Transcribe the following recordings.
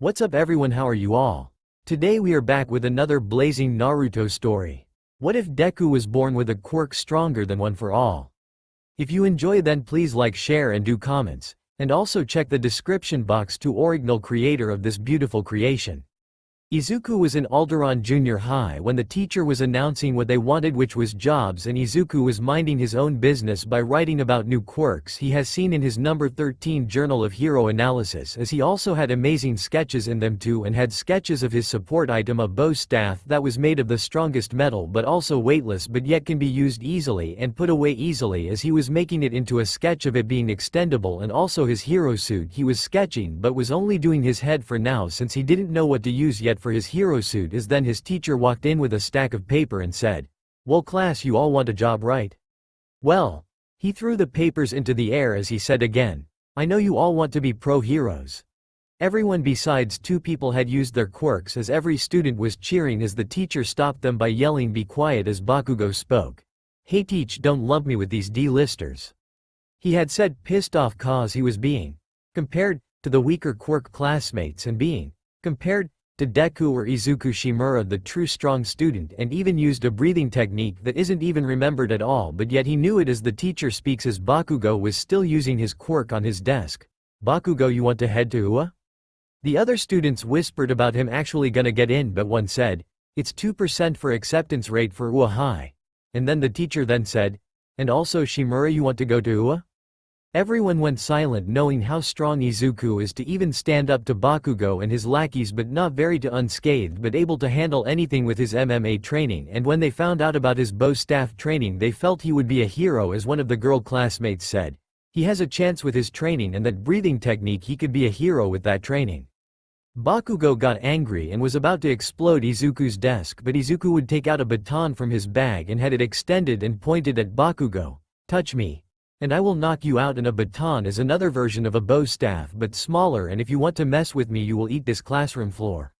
What's up everyone, how are you all? Today we are back with another blazing Naruto story. What if Deku was born with a quirk stronger than one for all? If you enjoy then please like, share and do comments, and also check the description box to original creator of this beautiful creation. Izuku was in Alderaan Junior High when the teacher was announcing what they wanted, which was jobs, and Izuku was minding his own business by writing about new quirks he has seen in his number 13 journal of hero analysis, as he also had amazing sketches in them too, and had sketches of his support item, a bow staff that was made of the strongest metal but also weightless but yet can be used easily and put away easily, as he was making it into a sketch of it being extendable, and also his hero suit he was sketching but was only doing his head for now since he didn't know what to use yet for his hero suit. Is then his teacher walked in with a stack of paper and said, "Well class, you all want a job, right?" Well, he threw the papers into the air as he said again, "I know you all want to be pro heroes." Everyone besides two people had used their quirks, as every student was cheering as the teacher stopped them by yelling, "Be quiet," as Bakugo spoke. "Hey teach, don't lump me with these D-listers," he had said, pissed off cause he was being compared to the weaker quirk classmates and being compared to Deku or Izuku Shimura, the true strong student, and even used a breathing technique that isn't even remembered at all, but yet he knew it as the teacher speaks, as Bakugo was still using his quirk on his desk. "Bakugo, you want to head to UA?" The other students whispered about him actually gonna get in, but one said, "It's 2% for acceptance rate for UA High." And then the teacher then said, "And also Shimura, you want to go to UA?" Everyone went silent, knowing how strong Izuku is to even stand up to Bakugo and his lackeys, but not very to unscathed, but able to handle anything with his MMA training. And when they found out about his bow staff training, they felt he would be a hero, as one of the girl classmates said, "He has a chance with his training and that breathing technique, he could be a hero with that training." Bakugo got angry and was about to explode Izuku's desk, but Izuku would take out a baton from his bag and had it extended and pointed at Bakugo. "Touch me and I will knock you out." And a baton is another version of a bow staff but smaller, and if you want to mess with me you will eat this classroom floor.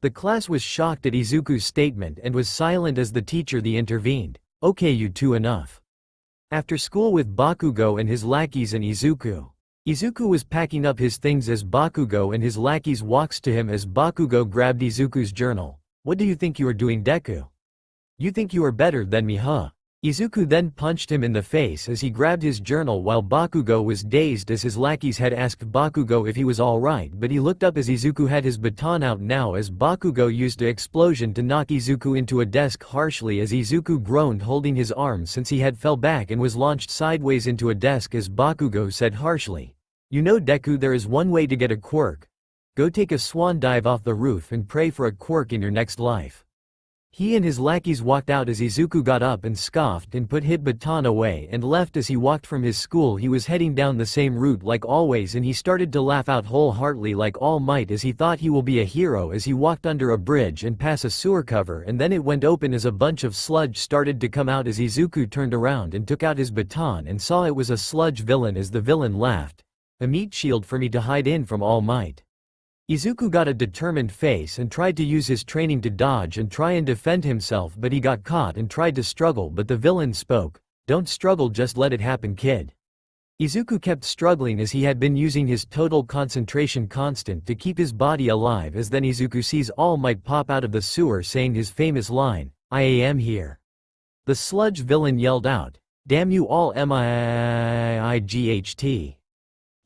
The class was shocked at Izuku's statement and was silent as the teacher intervened. "Okay you two, enough." After school with Bakugo and his lackeys and Izuku. Izuku was packing up his things as Bakugo and his lackeys walks to him, as Bakugo grabbed Izuku's journal. "What do you think you are doing, Deku? You think you are better than me, huh?" Izuku then punched him in the face as he grabbed his journal, while Bakugo was dazed as his lackeys had asked Bakugo if he was alright, but he looked up as Izuku had his baton out now, as Bakugo used the explosion to knock Izuku into a desk harshly, as Izuku groaned, holding his arm since he had fell back and was launched sideways into a desk, as Bakugo said harshly, "You know Deku, there is one way to get a quirk. Go take a swan dive off the roof and pray for a quirk in your next life." He and his lackeys walked out as Izuku got up and scoffed and put his baton away and left. As he walked from his school, he was heading down the same route like always, and he started to laugh out wholeheartedly like All Might, as he thought he will be a hero as he walked under a bridge and past a sewer cover, and then it went open as a bunch of sludge started to come out, as Izuku turned around and took out his baton and saw it was a sludge villain, as the villain laughed, "A meat shield for me to hide in from All Might." Izuku got a determined face and tried to use his training to dodge and try and defend himself, but he got caught and tried to struggle, but the villain spoke, "Don't struggle, just let it happen, kid." Izuku kept struggling as he had been using his total concentration constant to keep his body alive, as then Izuku sees All Might pop out of the sewer saying his famous line, "I am here." The sludge villain yelled out, "Damn you all, might."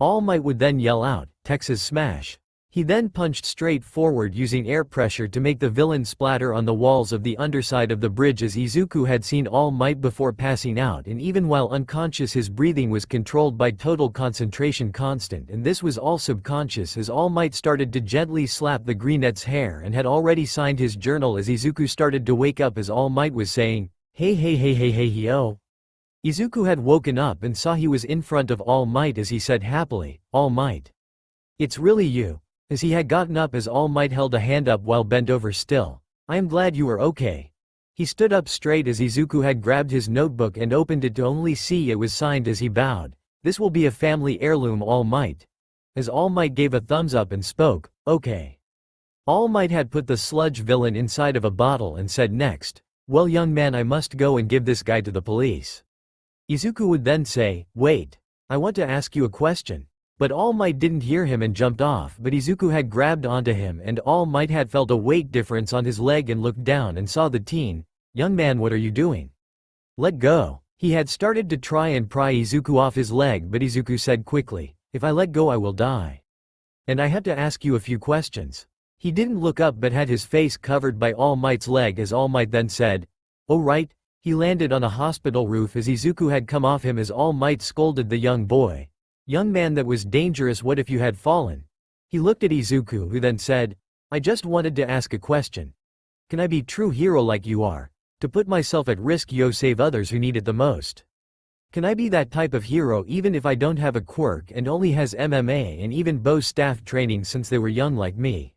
All Might would then yell out, "Texas Smash." He then punched straight forward using air pressure to make the villain splatter on the walls of the underside of the bridge, as Izuku had seen All Might before passing out, and even while unconscious his breathing was controlled by total concentration constant, and this was all subconscious, as All Might started to gently slap the greenette's hair and had already signed his journal, as Izuku started to wake up as All Might was saying, "Hey hey hey hey hey yo." Izuku had woken up and saw he was in front of All Might, as he said happily, "All Might. It's really you." As he had gotten up, as All Might held a hand up while bent over still. "I am glad you are okay." He stood up straight as Izuku had grabbed his notebook and opened it to only see it was signed, as he bowed, "This will be a family heirloom, All Might." As All Might gave a thumbs up and spoke, "Okay." All Might had put the sludge villain inside of a bottle and said next, "Well young man, I must go and give this guy to the police." Izuku would then say, "Wait. I want to ask you a question." But All Might didn't hear him and jumped off, but Izuku had grabbed onto him and All Might had felt a weight difference on his leg and looked down and saw the teen. "Young man, what are you doing? Let go." He had started to try and pry Izuku off his leg, but Izuku said quickly, "If I let go I will die. And I have to ask you a few questions." He didn't look up but had his face covered by All Might's leg as All Might then said, "Oh right." He landed on a hospital roof as Izuku had come off him as All Might scolded the young boy. "Young man, that was dangerous. What if you had fallen?" He looked at Izuku, who then said, "I just wanted to ask a question. Can I be true hero like you are? To put myself at risk, save others who need it the most. Can I be that type of hero even if I don't have a quirk and only has MMA and even bow staff training since they were young like me?"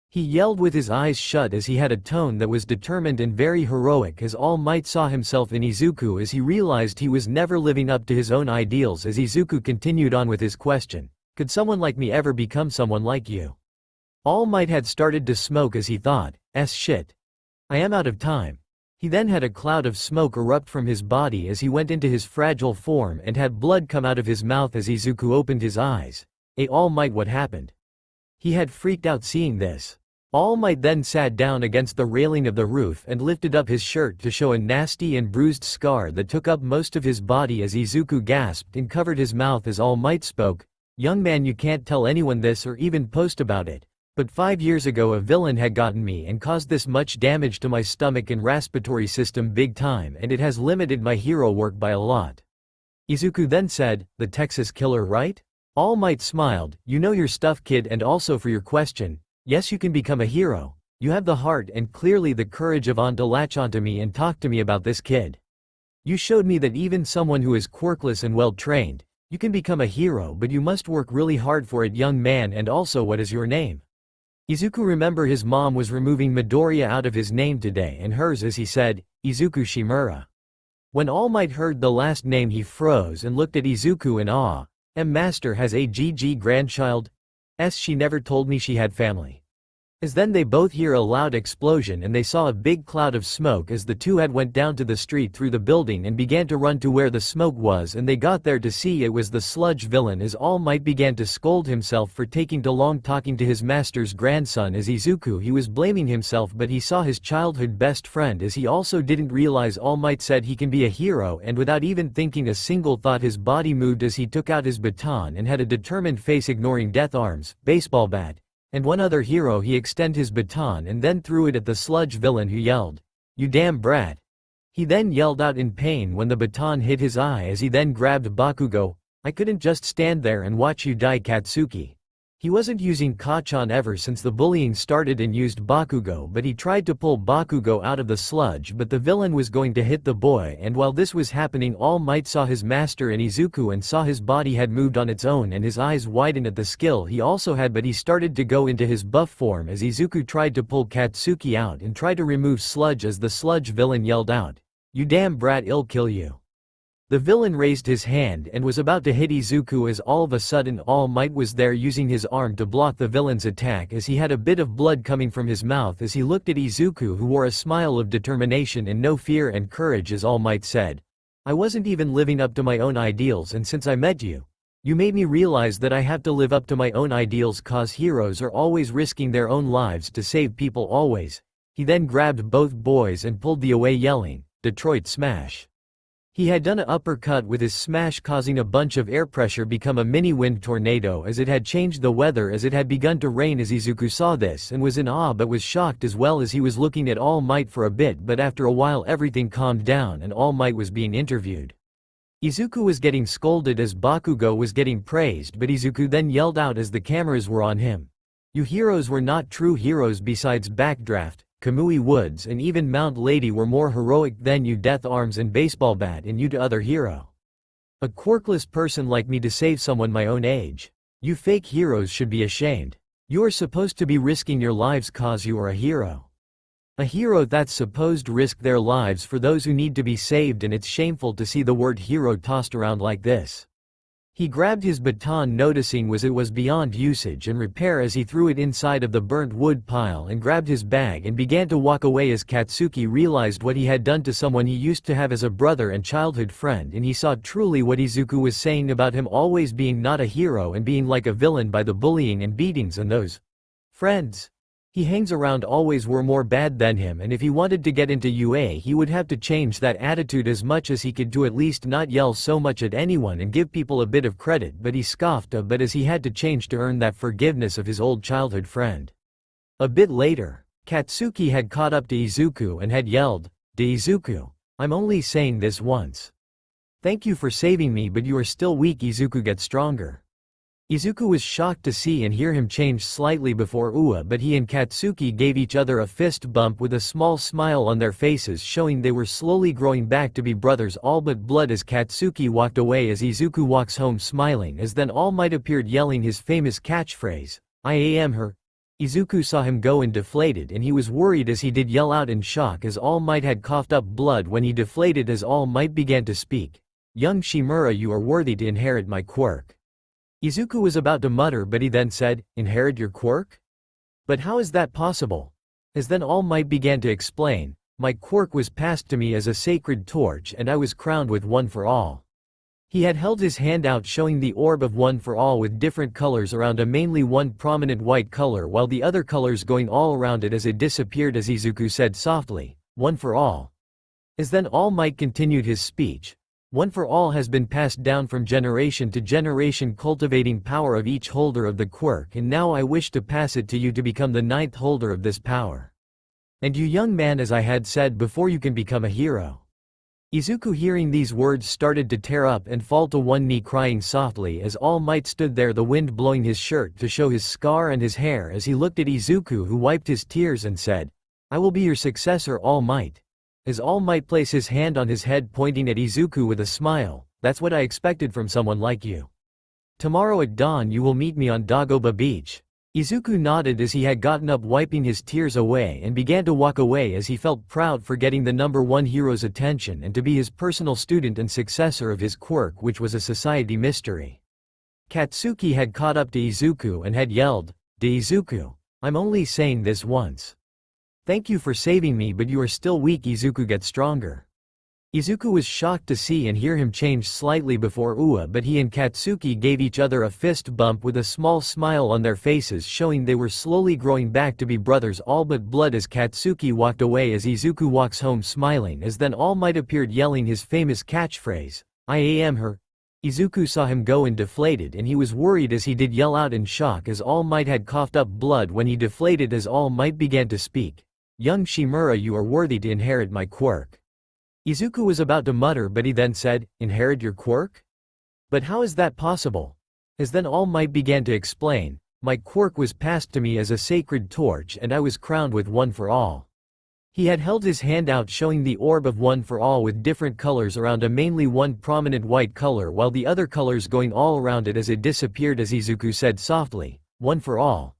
He yelled with his eyes shut as he had a tone that was determined and very heroic as All Might saw himself in Izuku as he realized he was never living up to his own ideals. As Izuku continued on with his question, "Could someone like me ever become someone like you?" All Might had started to smoke as he thought, shit. I am out of time." He then had a cloud of smoke erupt from his body as he went into his fragile form and had blood come out of his mouth as Izuku opened his eyes. All Might, what happened?" He had freaked out seeing this. All Might then sat down against the railing of the roof and lifted up his shirt to show a nasty and bruised scar that took up most of his body as Izuku gasped and covered his mouth as All Might spoke. "Young man, you can't tell anyone this or even post about it. But 5 years ago a villain had gotten me and caused this much damage to my stomach and respiratory system big time, and it has limited my hero work by a lot." Izuku then said, "The Texas killer, right?" All Might smiled, "You know your stuff, kid, and also for your question, yes, you can become a hero. You have the heart and clearly the courage of to latch onto me and talk to me about this, kid. You showed me that even someone who is quirkless and well trained, you can become a hero, but you must work really hard for it, young man. And also, what is your name?" Izuku remembered his mom was removing Midoriya out of his name today and hers as he said, "Izuku Shimura." When All Might heard the last name he froze and looked at Izuku in awe. "Master has a GG grandchild? She never told me she had family." As then they both hear a loud explosion and they saw a big cloud of smoke as the two had went down to the street through the building and began to run to where the smoke was, and they got there to see it was the sludge villain as All Might began to scold himself for taking too long talking to his master's grandson. As Izuku, he was blaming himself, but he saw his childhood best friend as he also didn't realize All Might said he can be a hero, and without even thinking a single thought his body moved as he took out his baton and had a determined face ignoring death arms, baseball bat, and one other hero. He extended his baton and then threw it at the sludge villain, who yelled, "You damn brat." He then yelled out in pain when the baton hit his eye as he then grabbed Bakugo. "I couldn't just stand there and watch you die, Katsuki." He wasn't using Kachan ever since the bullying started and used Bakugo, but he tried to pull Bakugo out of the sludge, but the villain was going to hit the boy, and while this was happening All Might saw his master in Izuku and saw his body had moved on its own and his eyes widened at the skill he also had, but he started to go into his buff form as Izuku tried to pull Katsuki out and tried to remove sludge as the sludge villain yelled out, "You damn brat, I'll kill you." The villain raised his hand and was about to hit Izuku as all of a sudden All Might was there using his arm to block the villain's attack as he had a bit of blood coming from his mouth as he looked at Izuku, who wore a smile of determination and no fear and courage as All Might said, "I wasn't even living up to my own ideals, and since I met you, you made me realize that I have to live up to my own ideals, cause heroes are always risking their own lives to save people always." He then grabbed both boys and pulled the away yelling, "Detroit Smash." He had done an uppercut with his smash, causing a bunch of air pressure become a mini wind tornado as it had changed the weather as it had begun to rain. As Izuku saw this and was in awe but was shocked as well as he was looking at All Might for a bit, but after a while everything calmed down and All Might was being interviewed. Izuku was getting scolded as Bakugo was getting praised, but Izuku then yelled out as the cameras were on him, "You heroes were not true heroes. Besides Backdraft, Kamui Woods and even Mount Lady were more heroic than you, Death Arms and Baseball Bat, and you to other hero. A quirkless person like me to save someone my own age. You fake heroes should be ashamed. You are supposed to be risking your lives cause you are a hero. A hero that's supposed to risk their lives for those who need to be saved, and it's shameful to see the word hero tossed around like this." He grabbed his baton, noticing it was beyond usage and repair, as he threw it inside of the burnt wood pile and grabbed his bag and began to walk away as Katsuki realized what he had done to someone he used to have as a brother and childhood friend, and he saw truly what Izuku was saying about him always being not a hero and being like a villain by the bullying and beatings, and those friends he hangs around always were more bad than him, and if he wanted to get into UA he would have to change that attitude as much as he could to at least not yell so much at anyone and give people a bit of credit, but he scoffed a bit as he had to change to earn that forgiveness of his old childhood friend. A bit later, Katsuki had caught up to Izuku and had yelled, "Izuku, I'm only saying this once. Thank you for saving me, but you are still weak." Izuku gets stronger. Izuku was shocked to see and hear him change slightly before Ua, but he and Katsuki gave each other a fist bump with a small smile on their faces, showing they were slowly growing back to be brothers all but blood, as Katsuki walked away as Izuku walks home smiling, as then All Might appeared yelling his famous catchphrase, "I am her." Izuku saw him go and deflated, and he was worried as he did yell out in shock as All Might had coughed up blood when he deflated, as All Might began to speak. "Young Shimura, you are worthy to inherit my quirk." Izuku was about to mutter, but he then said, "Inherit your quirk? But how is that possible?" As then All Might began to explain, "My quirk was passed to me as a sacred torch and I was crowned with One for All." He had held his hand out showing the orb of One for All with different colors around a mainly one prominent white color while the other colors going all around it as it disappeared, as Izuku said softly, "One for All." As then All Might continued his speech, "One for All has been passed down from generation to generation, cultivating power of each holder of the quirk, and now I wish to pass it to you to become the 9th holder of this power. And you, young man, as I had said before, you can become a hero." Izuku, hearing these words, started to tear up and fall to one knee, crying softly as All Might stood there, the wind blowing his shirt to show his scar and his hair, as he looked at Izuku, who wiped his tears and said, "I will be your successor, All Might." As All Might placed his hand on his head, pointing at Izuku with a smile, "That's what I expected from someone like you. Tomorrow at dawn you will meet me on Dagoba Beach." Izuku nodded as he had gotten up, wiping his tears away, and began to walk away as he felt proud for getting the number one hero's attention and to be his personal student and successor of his quirk, which was a society mystery. Katsuki had caught up to Izuku and had yelled, "Izuku, I'm only saying this once. Thank you for saving me, but you are still weak." Izuku gets stronger. Izuku was shocked to see and hear him change slightly before Ua, but he and Katsuki gave each other a fist bump with a small smile on their faces, showing they were slowly growing back to be brothers all but blood, as Katsuki walked away as Izuku walks home smiling, as then All Might appeared yelling his famous catchphrase, "I am her." Izuku saw him go and deflated, and he was worried as he did yell out in shock as All Might had coughed up blood when he deflated, as All Might began to speak, "Young Shimura, you are worthy to inherit my quirk." Izuku was about to mutter, but he then said, "Inherit your quirk? But how is that possible?" As then All Might began to explain, "My quirk was passed to me as a sacred torch and I was crowned with One for All." He had held his hand out showing the orb of One for All with different colors around a mainly one prominent white color while the other colors going all around it as it disappeared, as Izuku said softly, "One for All."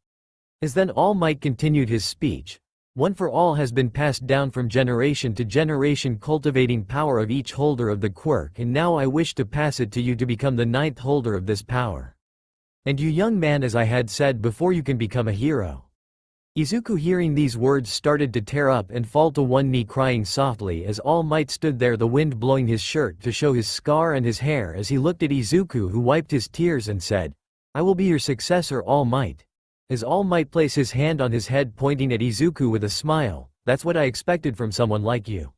As then All Might continued his speech, "One for All has been passed down from generation to generation, cultivating power of each holder of the quirk, and now I wish to pass it to you to become the 9th holder of this power. And you, young man, as I had said before, you can become a hero." Izuku, hearing these words, started to tear up and fall to one knee, crying softly as All Might stood there, the wind blowing his shirt to show his scar and his hair, as he looked at Izuku, who wiped his tears and said, "I will be your successor, All Might." As All Might placed his hand on his head, pointing at Izuku with a smile, "That's what I expected from someone like you.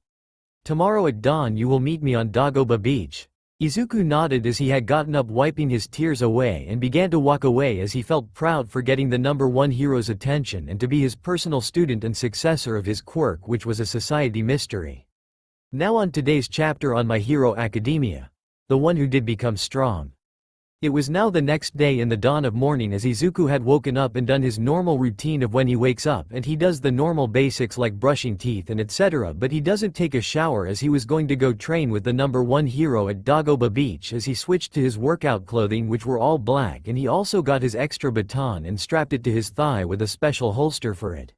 Tomorrow at dawn you will meet me on Dagoba Beach." Izuku nodded as he had gotten up, wiping his tears away, and began to walk away as he felt proud for getting the number one hero's attention and to be his personal student and successor of his quirk, which was a society mystery. Now on today's chapter on My Hero Academia. The one who did become strong. It was now the next day in the dawn of morning as Izuku had woken up and done his normal routine of when he wakes up, and he does the normal basics like brushing teeth and etc., but he doesn't take a shower as he was going to go train with the number one hero at Dagoba Beach, as he switched to his workout clothing, which were all black, and he also got his extra baton and strapped it to his thigh with a special holster for it.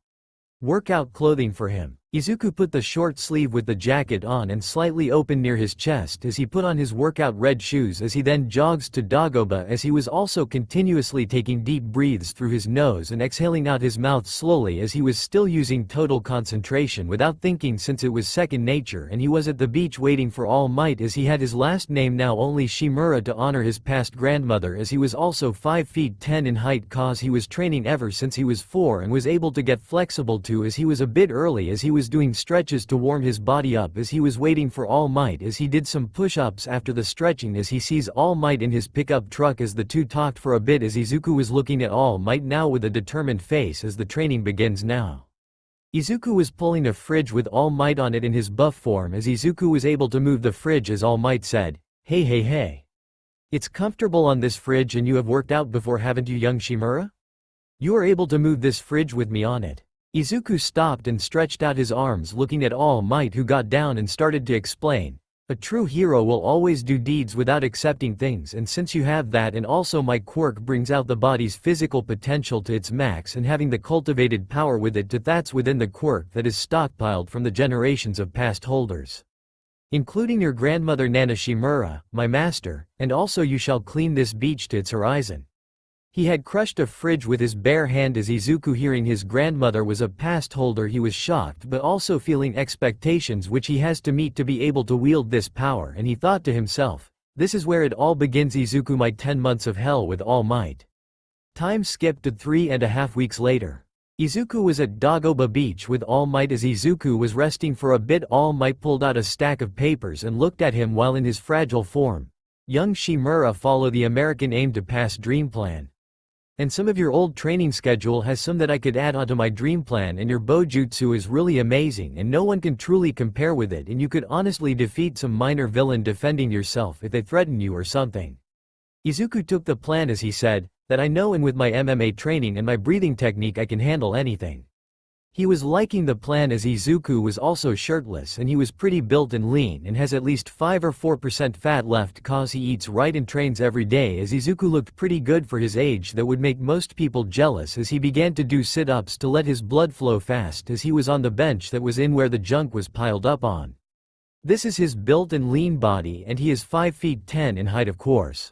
Workout clothing for him. Izuku put the short sleeve with the jacket on and slightly open near his chest as he put on his workout red shoes as he then jogs to Dagoba as he was also continuously taking deep breaths through his nose and exhaling out his mouth slowly as he was still using total concentration without thinking since it was second nature, and he was at the beach waiting for All Might as he had his last name now only Shimura to honor his past grandmother as he was also 5 feet 10 in height cause he was training ever since he was 4 and was able to get flexible too as he was a bit early as he was doing stretches to warm his body up as he was waiting for All Might as he did some push-ups after the stretching as he sees All Might in his pickup truck as the two talked for a bit as Izuku was looking at All Might now with a determined face as the training begins now. Izuku was pulling a fridge with All Might on it in his buff form as Izuku was able to move the fridge as All Might said, "Hey hey hey. It's comfortable on this fridge and you have worked out before haven't you young Shimura? You are able to move this fridge with me on it." Izuku stopped and stretched out his arms looking at All Might who got down and started to explain. A true hero will always do deeds without accepting things, and since you have that and also my quirk brings out the body's physical potential to its max and having the cultivated power with it to that's within the quirk that is stockpiled from the generations of past holders. Including your grandmother Nana Shimura, my master, and also you shall clean this beach to its horizon. He had crushed a fridge with his bare hand as Izuku hearing his grandmother was a past holder he was shocked but also feeling expectations which he has to meet to be able to wield this power and he thought to himself, this is where it all begins Izuku my 10 months of hell with All Might. Time skipped to 3.5 weeks later. Izuku was at Dagoba Beach with All Might as Izuku was resting for a bit All Might pulled out a stack of papers and looked at him while in his fragile form. Young Shimura follow the American aim to pass dream plan. And some of your old training schedule has some that I could add onto my dream plan and your bojutsu is really amazing and no one can truly compare with it and you could honestly defeat some minor villain defending yourself if they threaten you or something. Izuku took the plan as he said, that I know and with my MMA training and my breathing technique I can handle anything. He was liking the plan as Izuku was also shirtless and he was pretty built and lean and has at least 5 or 4% fat left cause he eats right and trains every day as Izuku looked pretty good for his age that would make most people jealous as he began to do sit-ups to let his blood flow fast as he was on the bench that was in where the junk was piled up on. This is his built and lean body and he is 5 feet 10 in height of course.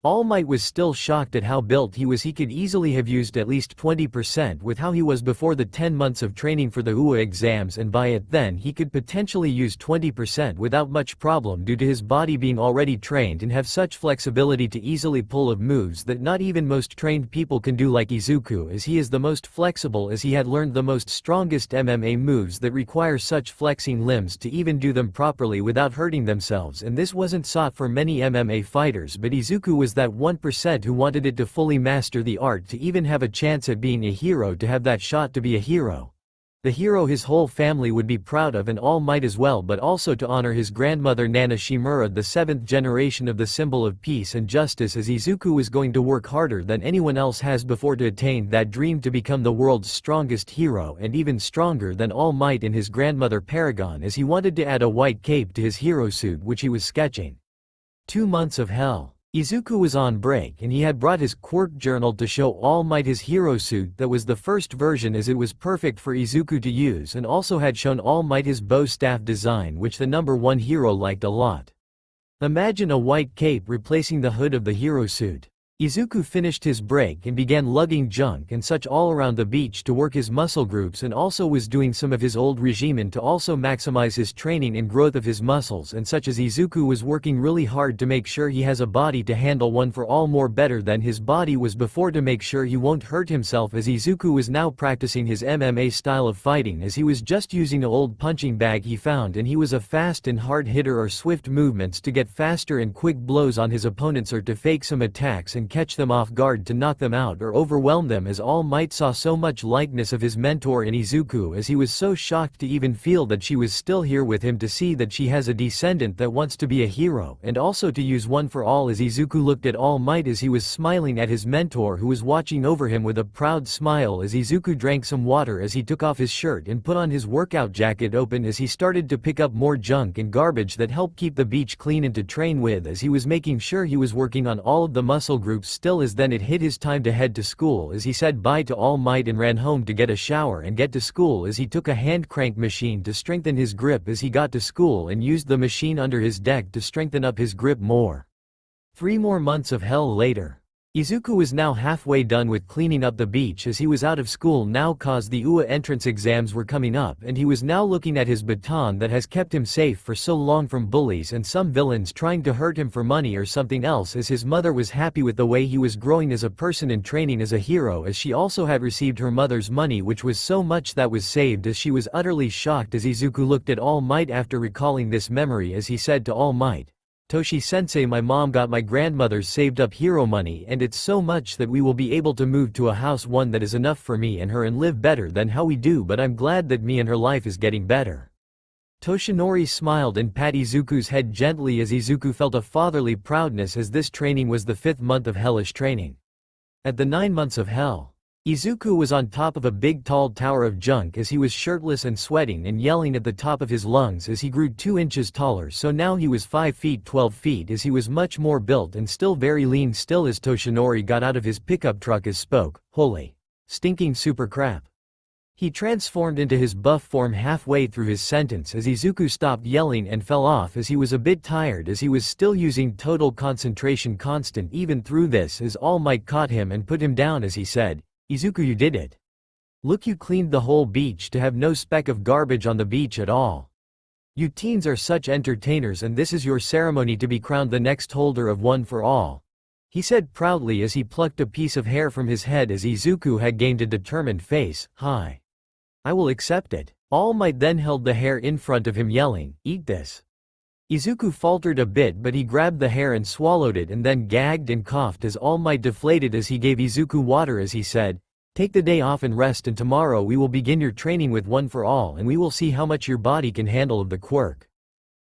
All Might was still shocked at how built he was. He could easily have used at least 20% with how he was before the 10 months of training for the UA exams and by it then he could potentially use 20% without much problem due to his body being already trained and have such flexibility to easily pull of moves that not even most trained people can do like Izuku as he is the most flexible as he had learned the most strongest MMA moves that require such flexing limbs to even do them properly without hurting themselves and this wasn't sought for many MMA fighters but Izuku was that 1% who wanted it to fully master the art to even have a chance at being a hero to have that shot to be a hero. The hero his whole family would be proud of and All Might as well but also to honor his grandmother Nana Shimura the 7th generation of the symbol of peace and justice as Izuku was going to work harder than anyone else has before to attain that dream to become the world's strongest hero and even stronger than All Might and his grandmother Paragon as he wanted to add a white cape to his hero suit which he was sketching. 2 months of hell. Izuku was on break and he had brought his quirk journal to show All Might his hero suit that was the first version as it was perfect for Izuku to use and also had shown All Might his bow staff design which the number 1 hero liked a lot. Imagine a white cape replacing the hood of the hero suit. Izuku finished his break and began lugging junk and such all around the beach to work his muscle groups and also was doing some of his old regimen to also maximize his training and growth of his muscles and such as Izuku was working really hard to make sure he has a body to handle one for all more better than his body was before to make sure he won't hurt himself as Izuku was now practicing his MMA style of fighting as he was just using an old punching bag he found and he was a fast and hard hitter or swift movements to get faster and quick blows on his opponents or to fake some attacks and catch them off guard to knock them out or overwhelm them as All Might saw so much likeness of his mentor in Izuku as he was so shocked to even feel that she was still here with him to see that she has a descendant that wants to be a hero and also to use one for all as Izuku looked at All Might as he was smiling at his mentor who was watching over him with a proud smile as Izuku drank some water as he took off his shirt and put on his workout jacket open as he started to pick up more junk and garbage that helped keep the beach clean and to train with as he was making sure he was working on all of the muscle groups group still as then it hit his time to head to school as he said bye to All Might and ran home to get a shower and get to school as he took a hand crank machine to strengthen his grip as he got to school and used the machine under his deck to strengthen up his grip more. 3 more months of hell later. Izuku was now halfway done with cleaning up the beach as he was out of school now cause the UA entrance exams were coming up and he was now looking at his baton that has kept him safe for so long from bullies and some villains trying to hurt him for money or something else as his mother was happy with the way he was growing as a person and training as a hero as she also had received her mother's money which was so much that was saved as she was utterly shocked as Izuku looked at All Might after recalling this memory as he said to All Might. Toshi-sensei, my mom got my grandmother's saved up hero money and it's so much that we will be able to move to a house one that is enough for me and her and live better than how we do but I'm glad that me and her life is getting better. Toshinori smiled and pat Izuku's head gently as Izuku felt a fatherly proudness as this training was the 5th month of hellish training. At the 9 months of hell, Izuku was on top of a big tall tower of junk as he was shirtless and sweating and yelling at the top of his lungs as he grew 2 inches taller so now he was 5 feet 12 feet as he was much more built and still very lean still as Toshinori got out of his pickup truck as spoke, holy, stinking super crap. He transformed into his buff form halfway through his sentence as Izuku stopped yelling and fell off as he was a bit tired as he was still using total concentration constant even through this as All Might caught him and put him down as he said, Izuku, you did it. Look, you cleaned the whole beach to have no speck of garbage on the beach at all. You teens are such entertainers and this is your ceremony to be crowned the next holder of One for All. He said proudly as he plucked a piece of hair from his head as Izuku had gained a determined face, hi. I will accept it. All Might then held the hair in front of him yelling, eat this. Izuku faltered a bit but he grabbed the hair and swallowed it and then gagged and coughed as All Might deflated as he gave Izuku water as he said, take the day off and rest and tomorrow we will begin your training with One for All and we will see how much your body can handle of the quirk.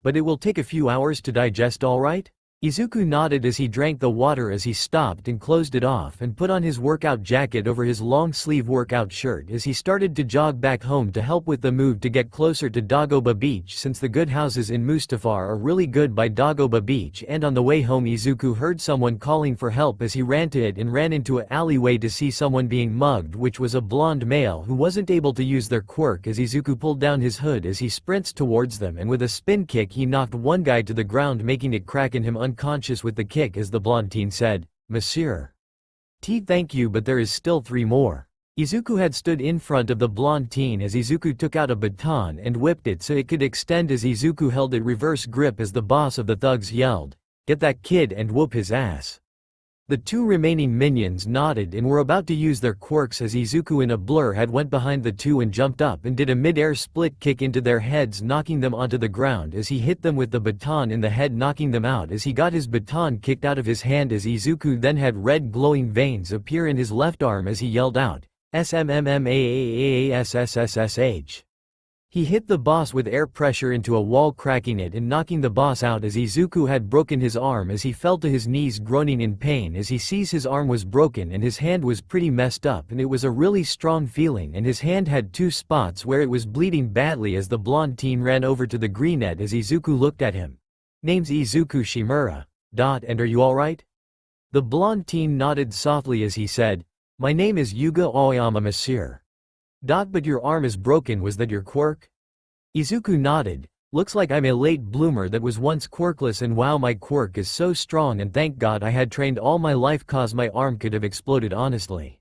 But it will take a few hours to digest, alright? Izuku nodded as he drank the water as he stopped and closed it off and put on his workout jacket over his long-sleeve workout shirt as he started to jog back home to help with the move to get closer to Dagoba Beach since the good houses in Mustafar are really good by Dagoba Beach and on the way home Izuku heard someone calling for help as he ran to it and ran into an alleyway to see someone being mugged which was a blonde male who wasn't able to use their quirk as Izuku pulled down his hood as he sprints towards them and with a spin kick he knocked one guy to the ground making it crack in him unconscious with the kick as the blonde teen said, Monsieur. Thank you but there is still 3 more. Izuku had stood in front of the blonde teen as Izuku took out a baton and whipped it so it could extend as Izuku held it reverse grip as the boss of the thugs yelled, get that kid and whoop his ass. The 2 remaining minions nodded and were about to use their quirks as Izuku in a blur had went behind the 2 and jumped up and did a mid-air split kick into their heads knocking them onto the ground as he hit them with the baton in the head knocking them out as he got his baton kicked out of his hand as Izuku then had red glowing veins appear in his left arm as he yelled out, SMMMAAASSSSH. He hit the boss with air pressure into a wall cracking it and knocking the boss out as Izuku had broken his arm as he fell to his knees groaning in pain as he sees his arm was broken and his hand was pretty messed up and it was a really strong feeling and his hand had 2 spots where it was bleeding badly as the blonde teen ran over to the greenette as Izuku looked at him. Name's Izuku Shimura. And are you alright? The blonde teen nodded softly as he said, my name is Yuga Aoyama Monsieur. But your arm is broken, was that your quirk? Izuku nodded, looks like I'm a late bloomer that was once quirkless and wow my quirk is so strong and thank God I had trained all my life cause my arm could have exploded honestly.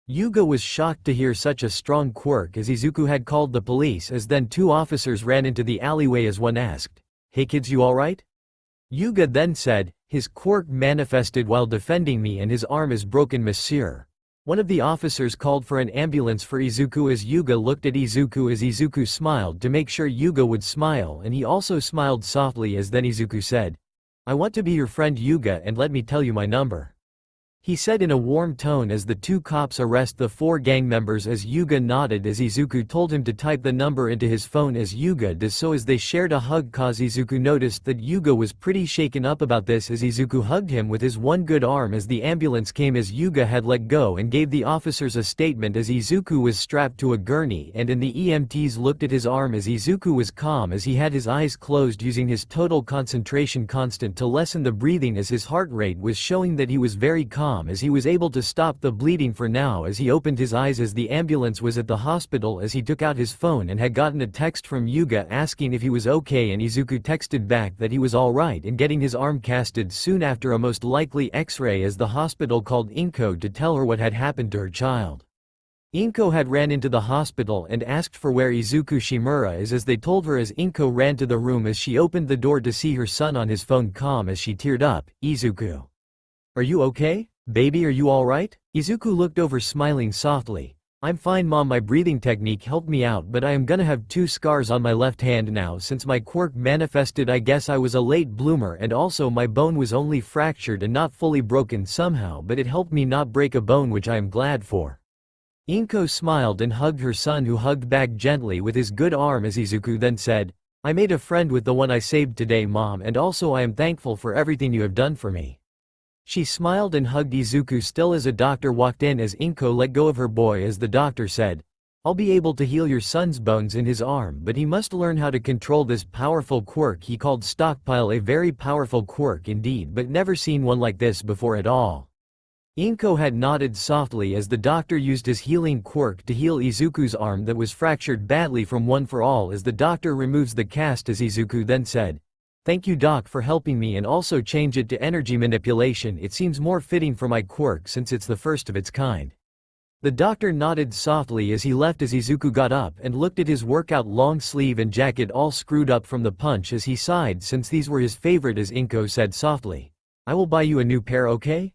Yuga was shocked to hear such a strong quirk as Izuku had called the police as then 2 officers ran into the alleyway as one asked, hey kids you alright? Yuga then said, his quirk manifested while defending me and his arm is broken monsieur. One of the officers called for an ambulance for Izuku as Yuga looked at Izuku as Izuku smiled to make sure Yuga would smile and he also smiled softly as then Izuku said, I want to be your friend Yuga and let me tell you my number. he said in a warm tone as the two cops arrest the four gang members as Yuga nodded as Izuku told him to type the number into his phone as Yuga does so as they shared a hug cause Izuku noticed that Yuga was pretty shaken up about this as Izuku hugged him with his one good arm as the ambulance came as Yuga had let go and gave the officers a statement as Izuku was strapped to a gurney and the EMTs looked at his arm as Izuku was calm as he had his eyes closed using his total concentration constant to lessen the breathing as his heart rate was showing that he was very calm as he was able to stop the bleeding for now as he opened his eyes as the ambulance was at the hospital as he took out his phone and had gotten a text from Yuga asking if he was okay and Izuku texted back that he was alright and getting his arm casted soon after a most likely x-ray as the hospital called Inko to tell her what had happened to her child. Inko had ran into the hospital and asked for where Izuku Shimura is as they told her as Inko ran to the room as she opened the door to see her son on his phone calm as she teared up. Izuku. Are you okay? Baby, are you alright? Izuku looked over smiling softly. I'm fine mom, my breathing technique helped me out but I am gonna have 2 scars on my left hand now since my quirk manifested. I guess I was a late bloomer and also my bone was only fractured and not fully broken somehow but it helped me not break a bone which I am glad for. Inko smiled and hugged her son who hugged back gently with his good arm as Izuku then said, I made a friend with the one I saved today mom and also I am thankful for everything you have done for me. She smiled and hugged Izuku still as a doctor walked in as Inko let go of her boy as the doctor said, I'll be able to heal your son's bones in his arm but he must learn how to control this powerful quirk he called stockpile, a very powerful quirk indeed but never seen one like this before at all. Inko had nodded softly as the doctor used his healing quirk to heal Izuku's arm that was fractured badly from One for All as the doctor removes the cast as Izuku then said, Thank you doc for helping me and also change it to energy manipulation, it seems more fitting for my quirk since it's the first of its kind. The doctor nodded softly as he left as Izuku got up and looked at his workout long sleeve and jacket all screwed up from the punch as he sighed since these were his favorite as Inko said softly, I will buy you a new pair, okay?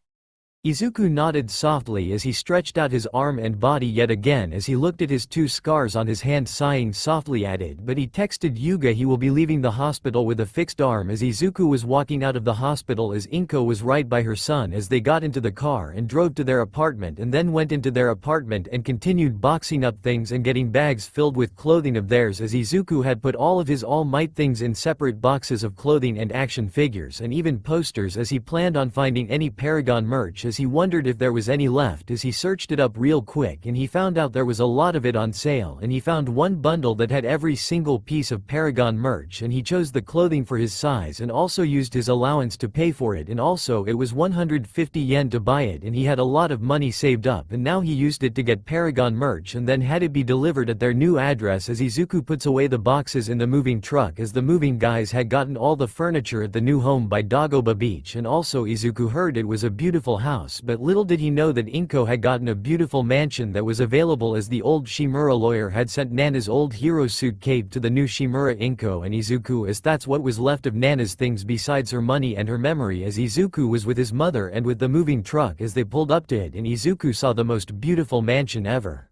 Izuku nodded softly as he stretched out his arm and body yet again as he looked at his 2 scars on his hand sighing softly added but he texted Yuga he will be leaving the hospital with a fixed arm as Izuku was walking out of the hospital as Inko was right by her son as they got into the car and drove to their apartment and then went into their apartment and continued boxing up things and getting bags filled with clothing of theirs as Izuku had put all of his All Might things in separate boxes of clothing and action figures and even posters as he planned on finding any Paragon merch as he wondered if there was any left as he searched it up real quick and he found out there was a lot of it on sale and he found one bundle that had every single piece of Paragon merch and he chose the clothing for his size and also used his allowance to pay for it and also it was 150 yen to buy it and he had a lot of money saved up and now he used it to get Paragon merch and then had it be delivered at their new address as Izuku puts away the boxes in the moving truck as the moving guys had gotten all the furniture at the new home by Dagoba Beach and also Izuku heard it was a beautiful house but little did he know that Inko had gotten a beautiful mansion that was available as the old Shimura lawyer had sent Nana's old hero suit cape to the new Shimura Inko and Izuku as that's what was left of Nana's things besides her money and her memory as Izuku was with his mother and with the moving truck as they pulled up to it and Izuku saw the most beautiful mansion ever.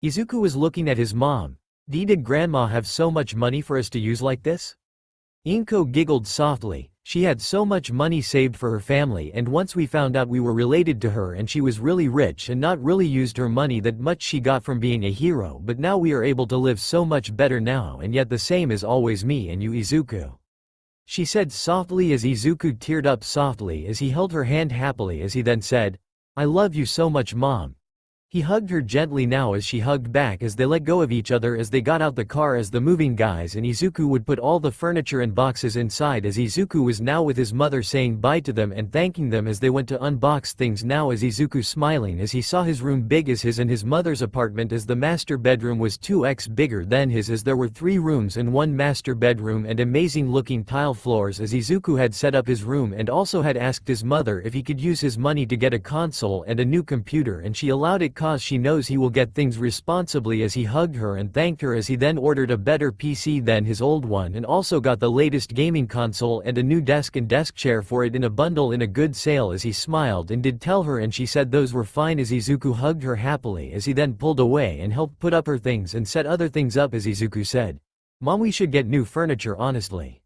Izuku was looking at his mom. Did grandma have so much money for us to use like this? Inko giggled softly. She had so much money saved for her family and once we found out we were related to her and she was really rich and not really used her money that much she got from being a hero but now we are able to live so much better now and yet the same as always me and you Izuku. She said softly as Izuku teared up softly as he held her hand happily as he then said, I love you so much mom. He hugged her gently now as she hugged back as they let go of each other as they got out the car as the moving guys and Izuku would put all the furniture and boxes inside as Izuku was now with his mother saying bye to them and thanking them as they went to unbox things now as Izuku smiling as he saw his room big as his and his mother's apartment as the master bedroom was 2x bigger than his as there were 3 rooms and 1 master bedroom and amazing looking tile floors as Izuku had set up his room and also had asked his mother if he could use his money to get a console and a new computer and she allowed it cause she knows he will get things responsibly as he hugged her and thanked her as he then ordered a better PC than his old one and also got the latest gaming console and a new desk and desk chair for it in a bundle in a good sale as he smiled and did tell her and she said those were fine as Izuku hugged her happily as he then pulled away and helped put up her things and set other things up as Izuku said, Mom, we should get new furniture honestly.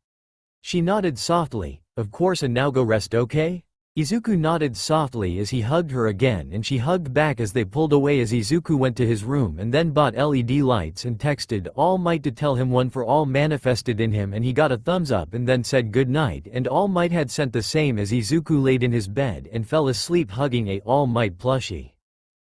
She nodded softly, of course, and now go rest, okay? Izuku nodded softly as he hugged her again, and she hugged back as they pulled away as Izuku went to his room and then bought LED lights and texted All Might to tell him One for All manifested in him, and he got a thumbs up and then said good night, and All Might had sent the same as Izuku laid in his bed and fell asleep hugging a All Might plushie.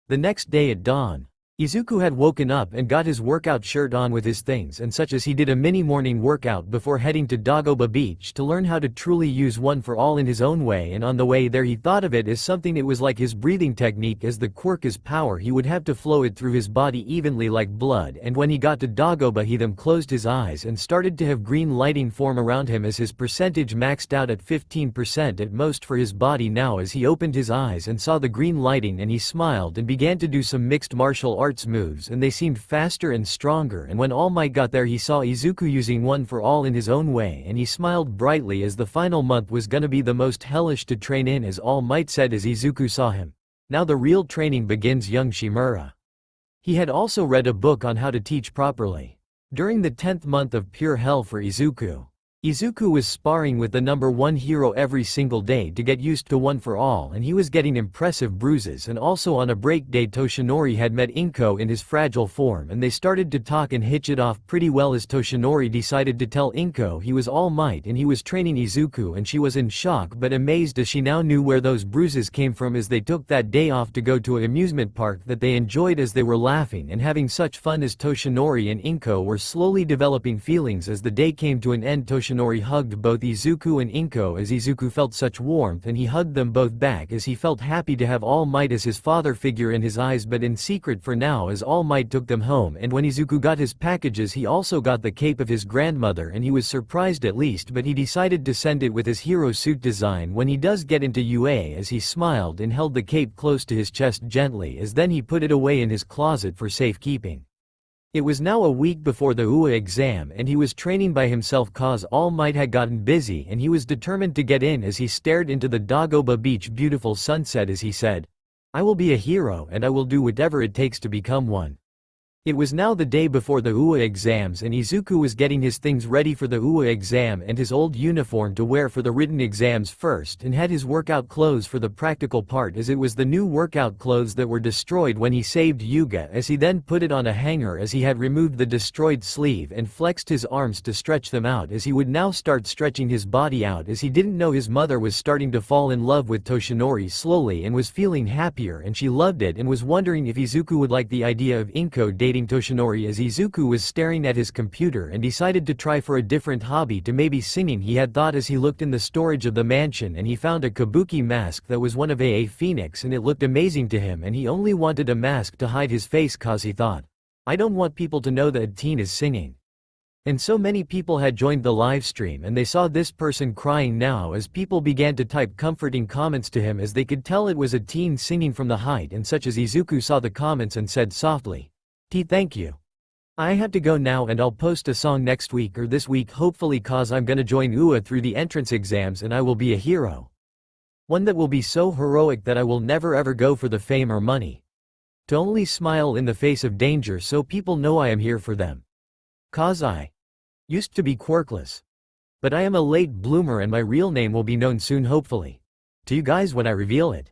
The next day at dawn, Izuku had woken up and got his workout shirt on with his things and such as he did a mini morning workout before heading to Dagoba Beach to learn how to truly use One for All in his own way, and on the way there he thought of it as something. It was like his breathing technique, as the quirk is power he would have to flow it through his body evenly like blood, and when he got to Dagoba he then closed his eyes and started to have green lighting form around him as his percentage maxed out at 15% at most for his body now. As he opened his eyes and saw the green lighting, and he smiled and began to do some mixed martial arts moves, and they seemed faster and stronger, and when All Might got there he saw Izuku using One for All in his own way, and he smiled brightly as the final month was gonna be the most hellish to train in, as All Might said as Izuku saw him. Now the real training begins, young Shimura. He had also read a book on how to teach properly. During the 10th month of pure hell for Izuku, Izuku was sparring with the number 1 hero every single day to get used to One for All, and he was getting impressive bruises. And also on a break day Toshinori had met Inko in his fragile form, and they started to talk and hitch it off pretty well as Toshinori decided to tell Inko he was All Might and he was training Izuku, and she was in shock but amazed as she now knew where those bruises came from, as they took that day off to go to an amusement park that they enjoyed as they were laughing and having such fun. As Toshinori and Inko were slowly developing feelings, as the day came to an end Toshinori hugged both Izuku and Inko as Izuku felt such warmth, and he hugged them both back as he felt happy to have All Might as his father figure in his eyes, but in secret for now, as All Might took them home. And when Izuku got his packages he also got the cape of his grandmother, and he was surprised at least, but he decided to send it with his hero suit design when he does get into UA, as he smiled and held the cape close to his chest gently, as then he put it away in his closet for safekeeping. It was now a week before the UA exam, and he was training by himself cause All Might had gotten busy, and he was determined to get in as he stared into the Dagoba Beach beautiful sunset as he said, I will be a hero and I will do whatever it takes to become one. It was now the day before the UA exams, and Izuku was getting his things ready for the UA exam and his old uniform to wear for the written exams first, and had his workout clothes for the practical part, as it was the new workout clothes that were destroyed when he saved Yuga, as he then put it on a hanger as he had removed the destroyed sleeve and flexed his arms to stretch them out, as he would now start stretching his body out, as he didn't know his mother was starting to fall in love with Toshinori slowly and was feeling happier, and she loved it and was wondering if Izuku would like the idea of Inko dating Toshinori. As Izuku was staring at his computer and decided to try for a different hobby to maybe singing, he had thought as he looked in the storage of the mansion, and he found a kabuki mask that was one of AA Phoenix, and it looked amazing to him, and he only wanted a mask to hide his face cause he thought, I don't want people to know that a teen is singing. And so many people had joined the live stream, and they saw this person crying now as people began to type comforting comments to him, as they could tell it was a teen singing from the height and such, as Izuku saw the comments and said softly, thank you. I have to go now, and I'll post a song next week or this week hopefully cause I'm gonna join UA through the entrance exams and I will be a hero. One that will be so heroic that I will never ever go for the fame or money. To only smile in the face of danger so people know I am here for them. Cause I used to be quirkless. But I am a late bloomer and my real name will be known soon hopefully. To you guys when I reveal it.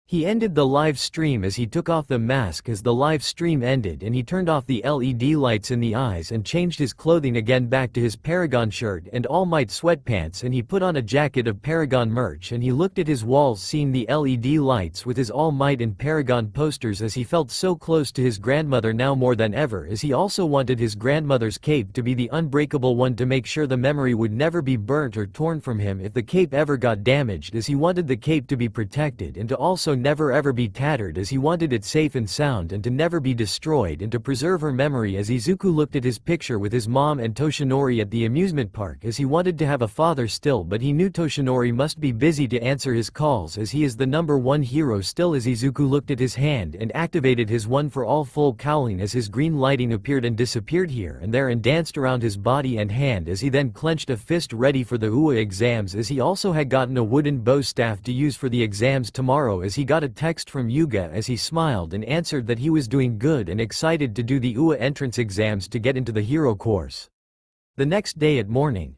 He ended the live stream as he took off the mask as the live stream ended, and he turned off the LED lights in the eyes and changed his clothing again back to his Paragon shirt and All Might sweatpants, and he put on a jacket of Paragon merch, and he looked at his walls seeing the LED lights with his All Might and Paragon posters, as he felt so close to his grandmother now more than ever, as he also wanted his grandmother's cape to be the unbreakable one to make sure the memory would never be burnt or torn from him if the cape ever got damaged, as he wanted the cape to be protected and to also never ever be tattered, as he wanted it safe and sound and to never be destroyed and to preserve her memory. As Izuku looked at his picture with his mom and Toshinori at the amusement park, as he wanted to have a father still, but he knew Toshinori must be busy to answer his calls as he is the number 1 hero still. As Izuku looked at his hand and activated his One for All full cowling, as his green lighting appeared and disappeared here and there and danced around his body and hand, as he then clenched a fist ready for the UA exams, as he also had gotten a wooden bow staff to use for the exams tomorrow, as he got a text from Yuga as he smiled and answered that he was doing good and excited to do the UA entrance exams to get into the hero course. The next day at morning,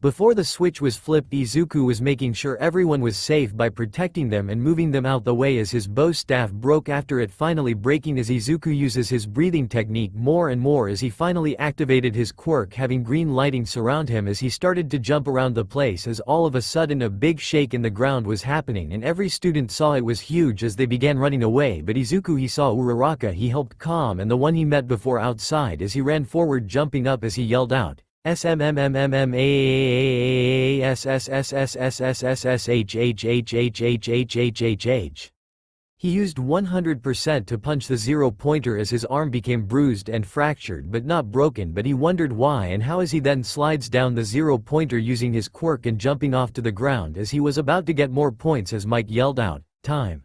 Before the switch was flipped, Izuku was making sure everyone was safe by protecting them and moving them out the way as his bow staff broke after it finally breaking as Izuku uses his breathing technique more and more as he finally activated his quirk, having green lighting surround him as he started to jump around the place as all of a sudden a big shake in the ground was happening and every student saw it was huge as they began running away, but Izuku he saw Uraraka he helped calm and the one he met before outside as he ran forward jumping up as he yelled out. SMMMMASSSSSSSSSHHHHHHHHHH. He used 100% to punch the zero-pointer as his arm became bruised and fractured but not broken, but he wondered why and how as he then slides down the zero-pointer using his quirk and jumping off to the ground as he was about to get more points as Mike yelled out, "Time."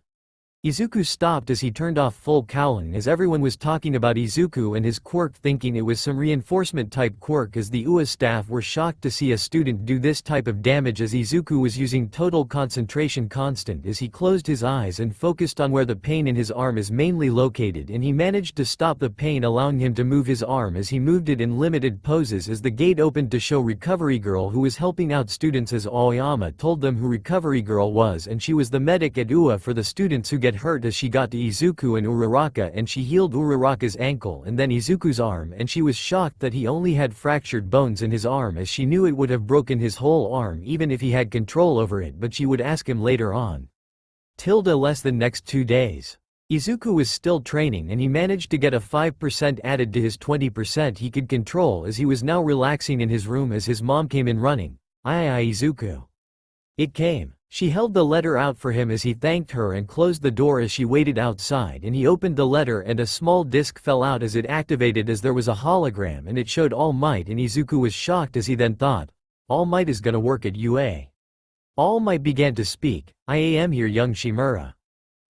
Izuku stopped as he turned off full cowling as everyone was talking about Izuku and his quirk thinking it was some reinforcement type quirk as the UA staff were shocked to see a student do this type of damage as Izuku was using total concentration constant as he closed his eyes and focused on where the pain in his arm is mainly located and he managed to stop the pain allowing him to move his arm as he moved it in limited poses as the gate opened to show Recovery Girl who was helping out students as Aoyama told them who Recovery Girl was and she was the medic at UA for the students who get hurt as she got to Izuku and Uraraka and she healed Uraraka's ankle and then Izuku's arm and she was shocked that he only had fractured bones in his arm as she knew it would have broken his whole arm even if he had control over it, but she would ask him later on. Less than next 2 days. Izuku was still training and he managed to get a 5% added to his 20% he could control as he was now relaxing in his room as his mom came in running. Izuku. It came. She held the letter out for him as he thanked her and closed the door as she waited outside and he opened the letter and a small disc fell out as it activated as there was a hologram and it showed All Might and Izuku was shocked as he then thought, All Might is gonna work at UA. All Might began to speak, I am here young Shimura.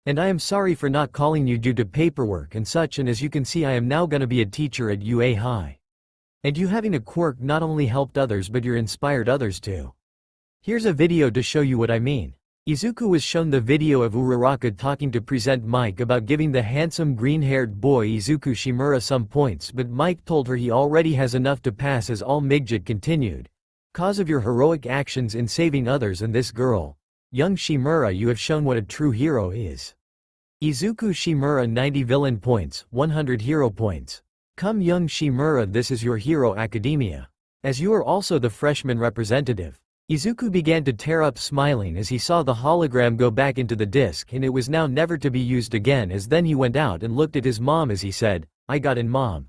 And I am sorry for not calling you due to paperwork and such and as you can see I am now gonna be a teacher at UA High. And you having a quirk not only helped others but you're inspired others too. Here's a video to show you what I mean. Izuku was shown the video of Uraraka talking to present Mike about giving the handsome green-haired boy Izuku Shimura some points but Mike told her he already has enough to pass as All Might continued. Cause of your heroic actions in saving others and this girl. Young Shimura, you have shown what a true hero is. Izuku Shimura 90 villain points, 100 hero points. Come young Shimura, this is your hero academia. As you are also the freshman representative. Izuku began to tear up smiling as he saw the hologram go back into the disc and it was now never to be used again as then he went out and looked at his mom as he said, I got in mom.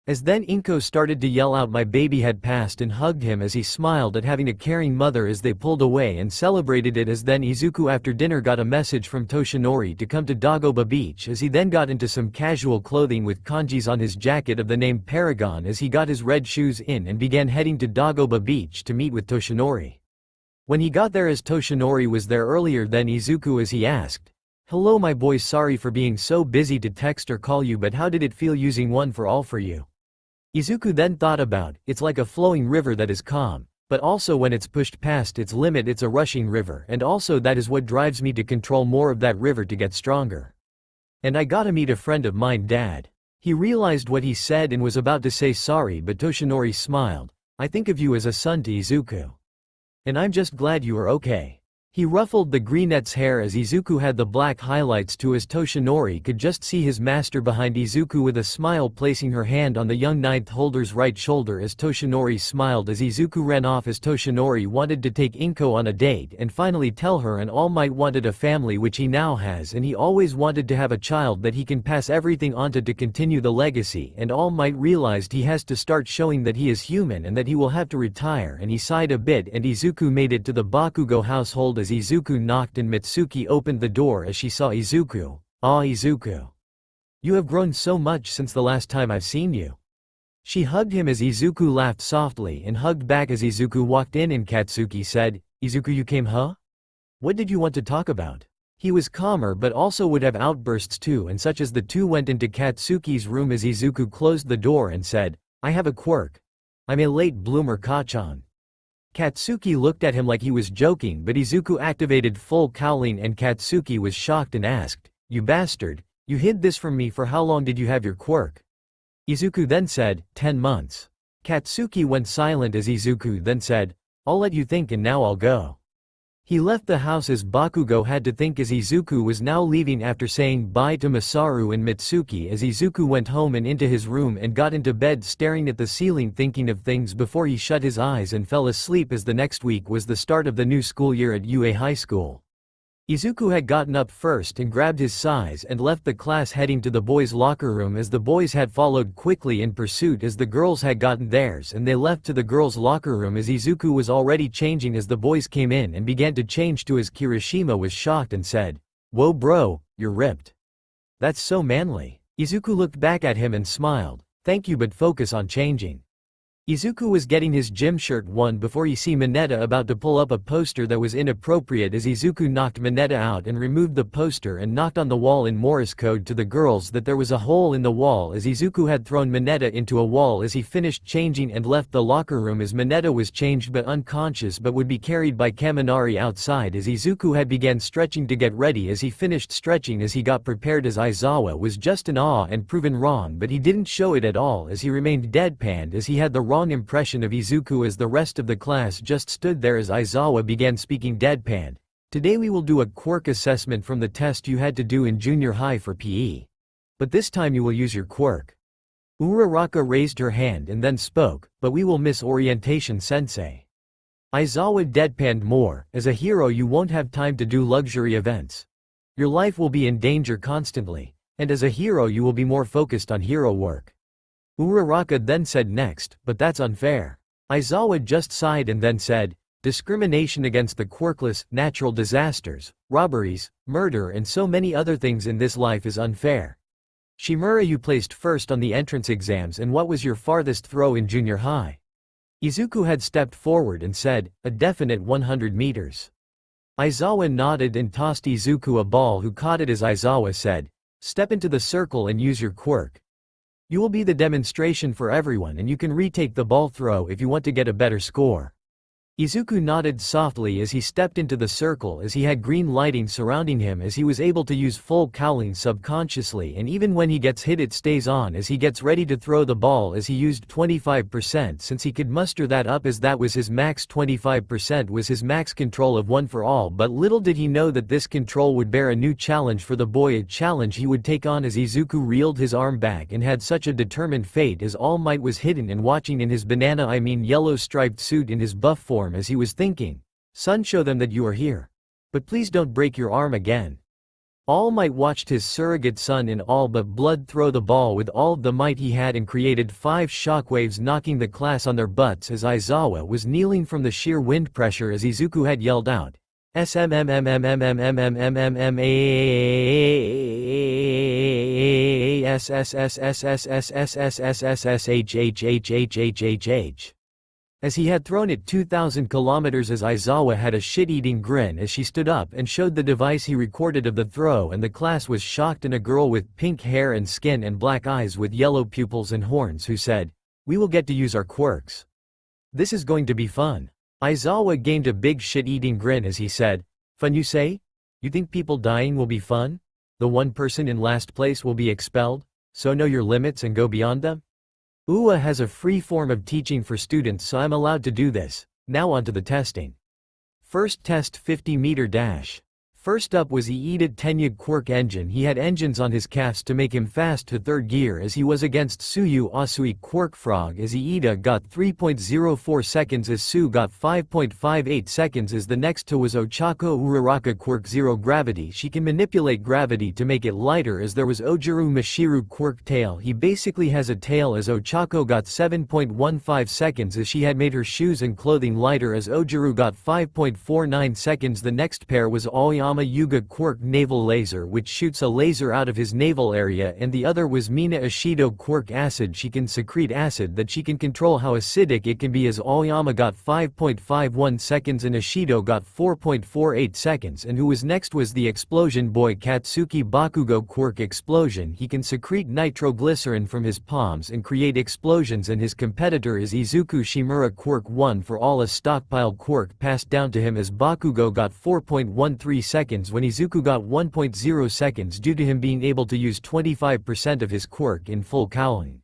As then Inko started to yell out my baby had passed and hugged him as he smiled at having a caring mother as they pulled away and celebrated it as then Izuku after dinner got a message from Toshinori to come to Dagoba Beach as he then got into some casual clothing with kanjis on his jacket of the name Paragon as he got his red shoes in and began heading to Dagoba Beach to meet with Toshinori. When he got there as Toshinori was there earlier than Izuku as he asked, hello my boy, sorry for being so busy to text or call you but how did it feel using one for all for you? Izuku then thought about, it's like a flowing river that is calm, but also when it's pushed past its limit it's a rushing river and also that is what drives me to control more of that river to get stronger. And I gotta meet a friend of mine dad. He realized what he said and was about to say sorry but Toshinori smiled, I think of you as a son to Izuku. And I'm just glad you are okay. He ruffled the greenette's hair as Izuku had the black highlights too as Toshinori could just see his master behind Izuku with a smile placing her hand on the young ninth holder's right shoulder as Toshinori smiled as Izuku ran off as Toshinori wanted to take Inko on a date and finally tell her and All Might wanted a family which he now has and he always wanted to have a child that he can pass everything onto to continue the legacy and All Might realized he has to start showing that he is human and that he will have to retire and he sighed a bit and Izuku made it to the Bakugo household as Izuku knocked and Mitsuki opened the door as she saw Izuku. Ah Izuku. You have grown so much since the last time I've seen you. She hugged him as Izuku laughed softly and hugged back as Izuku walked in and Katsuki said, Izuku you came huh? What did you want to talk about? He was calmer but also would have outbursts too and such as the two went into Katsuki's room as Izuku closed the door and said, I have a quirk. I'm a late bloomer Kachan. Katsuki looked at him like he was joking but Izuku activated full cowling and Katsuki was shocked and asked, you bastard, you hid this from me for how long did you have your quirk? Izuku then said, 10 months. Katsuki went silent as Izuku then said, I'll let you think and now I'll go. He left the house as Bakugo had to think as Izuku was now leaving after saying bye to Masaru and Mitsuki as Izuku went home and into his room and got into bed staring at the ceiling thinking of things before he shut his eyes and fell asleep as the next week was the start of the new school year at UA High School. Izuku had gotten up first and grabbed his sais and left the class heading to the boys' locker room as the boys had followed quickly in pursuit as the girls had gotten theirs and they left to the girls' locker room as Izuku was already changing as the boys came in and began to change to as Kirishima was shocked and said, "Whoa bro, you're ripped. That's so manly." Izuku looked back at him and smiled, "Thank you but focus on changing." Izuku was getting his gym shirt on before he see Mineta about to pull up a poster that was inappropriate as Izuku knocked Mineta out and removed the poster and knocked on the wall in Morse code to the girls that there was a hole in the wall as Izuku had thrown Mineta into a wall as he finished changing and left the locker room as Mineta was changed but unconscious but would be carried by Kaminari outside as Izuku had began stretching to get ready as he finished stretching as he got prepared as Aizawa was just in awe and proven wrong but he didn't show it at all as he remained deadpanned as he had the wrong impression of Izuku as the rest of the class just stood there as Aizawa began speaking deadpanned. Today we will do a quirk assessment from the test you had to do in junior high for PE. But this time you will use your quirk. Uraraka raised her hand and then spoke, but we will miss orientation sensei. Aizawa deadpanned more, as a hero you won't have time to do luxury events. Your life will be in danger constantly, and as a hero you will be more focused on hero work. Uraraka then said next, but that's unfair. Aizawa just sighed and then said, discrimination against the quirkless, natural disasters, robberies, murder and so many other things in this life is unfair. Shimura, you placed first on the entrance exams and what was your farthest throw in junior high? Izuku had stepped forward and said, a definite 100 meters. Aizawa nodded and tossed Izuku a ball who caught it as Aizawa said, step into the circle and use your quirk. You will be the demonstration for everyone and you can retake the ball throw if you want to get a better score. Izuku nodded softly as he stepped into the circle as he had green lighting surrounding him as he was able to use full cowling subconsciously and even when he gets hit it stays on as he gets ready to throw the ball as he used 25% since he could muster that up as that was his max 25% was his max control of one for all but little did he know that this control would bear a new challenge for the boy a challenge he would take on as Izuku reeled his arm back and had such a determined fate as All Might was hidden and watching in his yellow striped suit in his buff form as he was thinking, son, show them that you are here. But please don't break your arm again. All Might watched his surrogate son in all but blood throw the ball with all the might he had and created 5 shockwaves knocking the class on their butts as Aizawa was kneeling from the sheer wind pressure as Izuku had yelled out, as he had thrown it 2,000 kilometers as Aizawa had a shit-eating grin as she stood up and showed the device he recorded of the throw and the class was shocked and a girl with pink hair and skin and black eyes with yellow pupils and horns who said, we will get to use our quirks. This is going to be fun. Aizawa gained a big shit-eating grin as he said, fun you say? You think people dying will be fun? The one person in last place will be expelled? So know your limits and go beyond them? UA has a free form of teaching for students so I'm allowed to do this. Now on to the testing. First test 50-meter dash. First up was Iida Tenya Quirk engine. He had engines on his calves to make him fast to third gear as he was against Suyu Asui Quirk Frog as Iida got 3.04 seconds as Su got 5.58 seconds as the next to was Ochako Uraraka Quirk Zero Gravity. She can manipulate gravity to make it lighter as there was Ojiru Mashiru Quirk Tail. He basically has a tail as Ochako got 7.15 seconds as she had made her shoes and clothing lighter as Ojiru got 5.49 seconds. The next pair was Aoyama Yuga Quirk Naval Laser which shoots a laser out of his navel area and the other was Mina Ishido Quirk Acid. She can secrete acid that she can control how acidic it can be as Aoyama got 5.51 seconds and Ishido got 4.48 seconds and who was next was the Explosion Boy Katsuki Bakugo Quirk Explosion. He can secrete nitroglycerin from his palms and create explosions and his competitor is Izuku Shimura Quirk 1 for all a stockpiled quirk passed down to him as Bakugo got 4.13 seconds when Izuku got 1.0 seconds due to him being able to use 25% of his quirk in full cowling.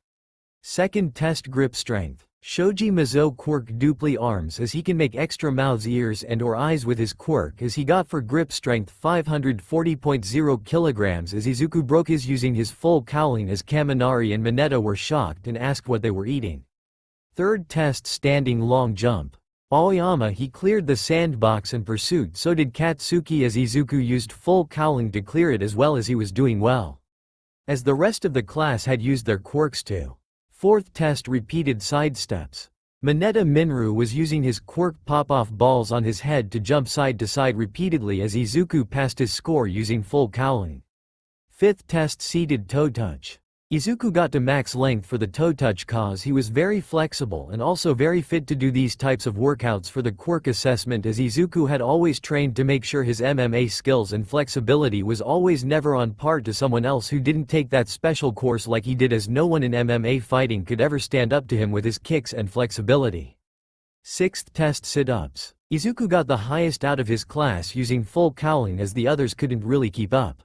Second test grip strength. Shoji Mizo Quirk dupli arms as he can make extra mouths, ears and or eyes with his quirk as he got for grip strength 540.0 kilograms as Izuku broke his using his full cowling as Kaminari and Mineta were shocked and asked what they were eating. Third test standing long jump. Aoyama he cleared the sandbox and pursued, so did Katsuki as Izuku used full cowling to clear it as well as he was doing well. As the rest of the class had used their quirks too. Fourth test repeated sidesteps. Mineta Minru was using his quirk pop-off balls on his head to jump side to side repeatedly as Izuku passed his score using full cowling. Fifth test seated toe touch. Izuku got to max length for the toe touch cause he was very flexible and also very fit to do these types of workouts for the quirk assessment as Izuku had always trained to make sure his MMA skills and flexibility was always never on par to someone else who didn't take that special course like he did, as no one in MMA fighting could ever stand up to him with his kicks and flexibility. Sixth test sit-ups. Izuku got the highest out of his class using full cowling as the others couldn't really keep up.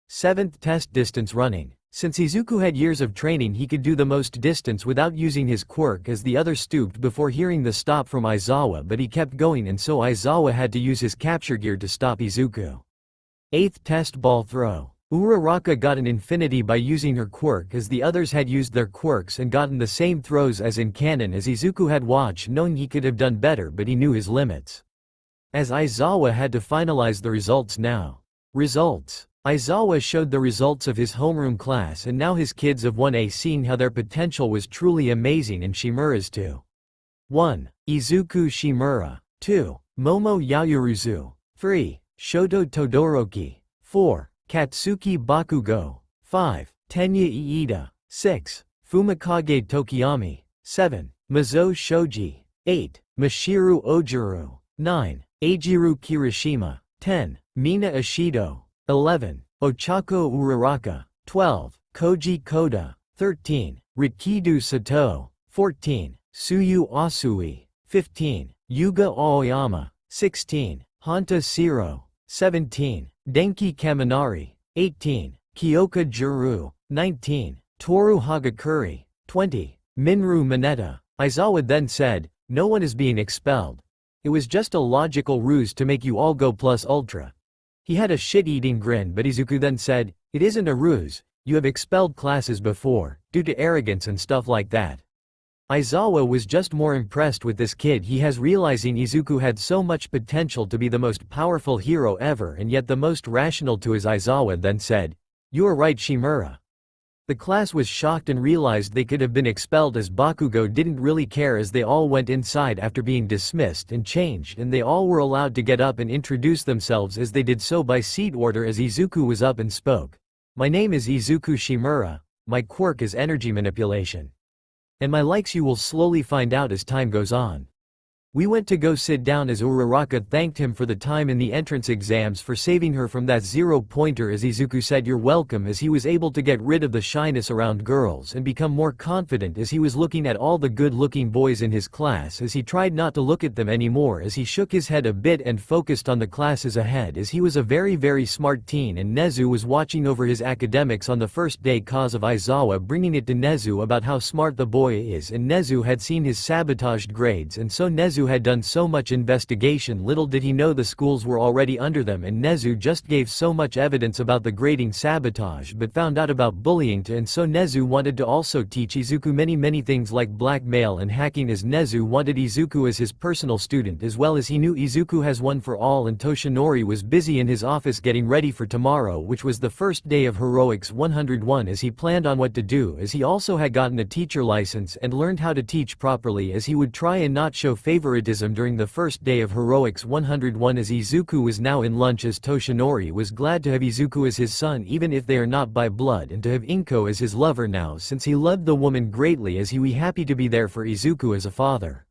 Seventh test distance running. Since Izuku had years of training he could do the most distance without using his quirk as the other stooped before hearing the stop from Aizawa, but he kept going and so Aizawa had to use his capture gear to stop Izuku. Eighth test ball throw. Uraraka got an infinity by using her quirk as the others had used their quirks and gotten the same throws as in canon as Izuku had watched, knowing he could have done better but he knew his limits. As Aizawa had to finalize the results now. Results. Aizawa showed the results of his homeroom class and now his kids of 1A seeing how their potential was truly amazing and Shimura's too. 1. Izuku Shimura. 2. Momo Yaoyuruzu. 3. Shoto Todoroki. 4. Katsuki Bakugo. 5. Tenya Iida. 6. Fumikage Tokiyami. 7. Mizo Shoji. 8. Mashiru Ojuru. 9. Eiichiro Kirishima. 10. Mina Ishido. 11. Ochako Uraraka. 12. Koji Koda. 13. Rikido Sato. 14. Suyu Asui. 15. Yuga Aoyama. 16. Hanta Siro. 17. Denki Kaminari. 18. Kyoka Juru. 19. Toru Hagakure. 20. Minru Mineta. Aizawa then said, "No one is being expelled. It was just a logical ruse to make you all go plus ultra." He had a shit-eating grin, but Izuku then said, "It isn't a ruse, you have expelled classes before, due to arrogance and stuff like that." Aizawa was just more impressed with this kid he has, realizing Izuku had so much potential to be the most powerful hero ever and yet the most rational to his. Aizawa then said, "You are right, Shimura." The class was shocked and realized they could have been expelled as Bakugo didn't really care as they all went inside after being dismissed and changed and they all were allowed to get up and introduce themselves as they did so by seat order as Izuku was up and spoke. "My name is Izuku Shimura, my quirk is energy manipulation. And my likes you will slowly find out as time goes on." We went to go sit down as Uraraka thanked him for the time in the entrance exams for saving her from that 0-pointer as Izuku said "You're welcome" as he was able to get rid of the shyness around girls and become more confident as he was looking at all the good-looking boys in his class as he tried not to look at them anymore as he shook his head a bit and focused on the classes ahead as he was a very smart teen and Nezu was watching over his academics on the first day cause of Aizawa bringing it to Nezu about how smart the boy is and Nezu had seen his sabotaged grades and so Nezu had done so much investigation. Little did he know the schools were already under them and Nezu just gave so much evidence about the grading sabotage but found out about bullying too, and so Nezu wanted to also teach Izuku many things like blackmail and hacking as Nezu wanted Izuku as his personal student as well as he knew Izuku has one for all and Toshinori was busy in his office getting ready for tomorrow, which was the first day of Heroics 101 as he planned on what to do as he also had gotten a teacher license and learned how to teach properly as he would try and not show favoritism during the first day of Heroics 101 as Izuku was now in lunch as Toshinori was glad to have Izuku as his son even if they are not by blood and to have Inko as his lover now since he loved the woman greatly as he was happy to be there for Izuku as a father.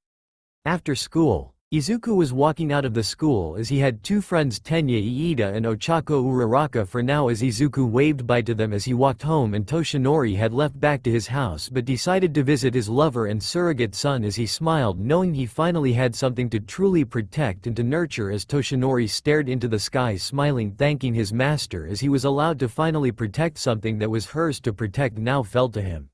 After school, Izuku was walking out of the school as he had two friends Tenya Iida and Ochako Uraraka for now as Izuku waved bye to them as he walked home and Toshinori had left back to his house but decided to visit his lover and surrogate son as he smiled knowing he finally had something to truly protect and to nurture as Toshinori stared into the sky smiling thanking his master as he was allowed to finally protect something that was hers to protect now fell to him.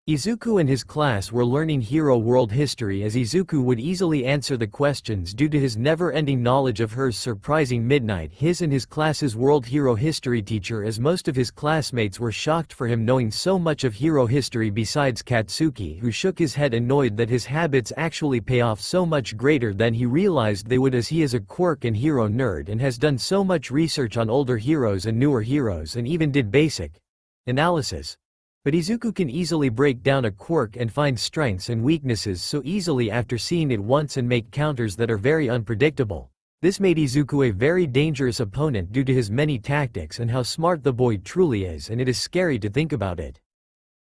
Izuku and his class were learning hero world history as Izuku would easily answer the questions due to his never-ending knowledge of her surprising midnight his and his class's world hero history teacher as most of his classmates were shocked for him knowing so much of hero history besides Katsuki who shook his head annoyed that his habits actually pay off so much greater than he realized they would as he is a quirk and hero nerd and has done so much research on older heroes and newer heroes and even did basic analysis. But Izuku can easily break down a quirk and find strengths and weaknesses so easily after seeing it once and make counters that are very unpredictable. This made Izuku a very dangerous opponent due to his many tactics and how smart the boy truly is, and it is scary to think about it.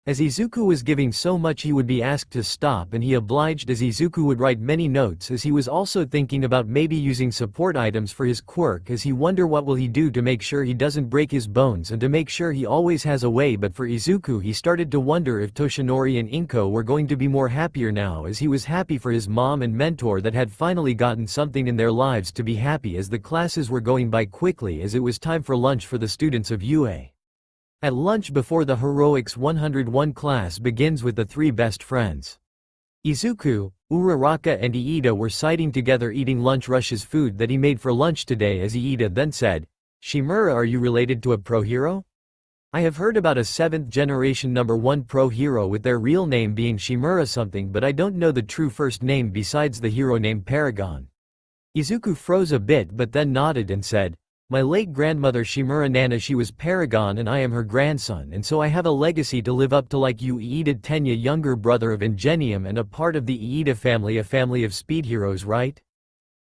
As Izuku was giving so much he would be asked to stop and he obliged as Izuku would write many notes as he was also thinking about maybe using support items for his quirk as he wonder what will he do to make sure he doesn't break his bones and to make sure he always has a way, but for Izuku he started to wonder if Toshinori and Inko were going to be more happier now as he was happy for his mom and mentor that had finally gotten something in their lives to be happy as the classes were going by quickly as it was time for lunch for the students of UA. At lunch before the Heroics 101 class begins with the three best friends. Izuku, Uraraka and Iida were sitting together eating lunch Rush's food that he made for lunch today as Iida then said, "Shimura, are you related to a pro hero? I have heard about a 7th generation #1 pro hero with their real name being Shimura something but I don't know the true first name besides the hero named Paragon." Izuku froze a bit but then nodded and said, "My late grandmother Shimura Nana, she was Paragon and I am her grandson and so I have a legacy to live up to like you Iida Tenya, younger brother of Ingenium and a part of the Iida family, a family of speed heroes, right?"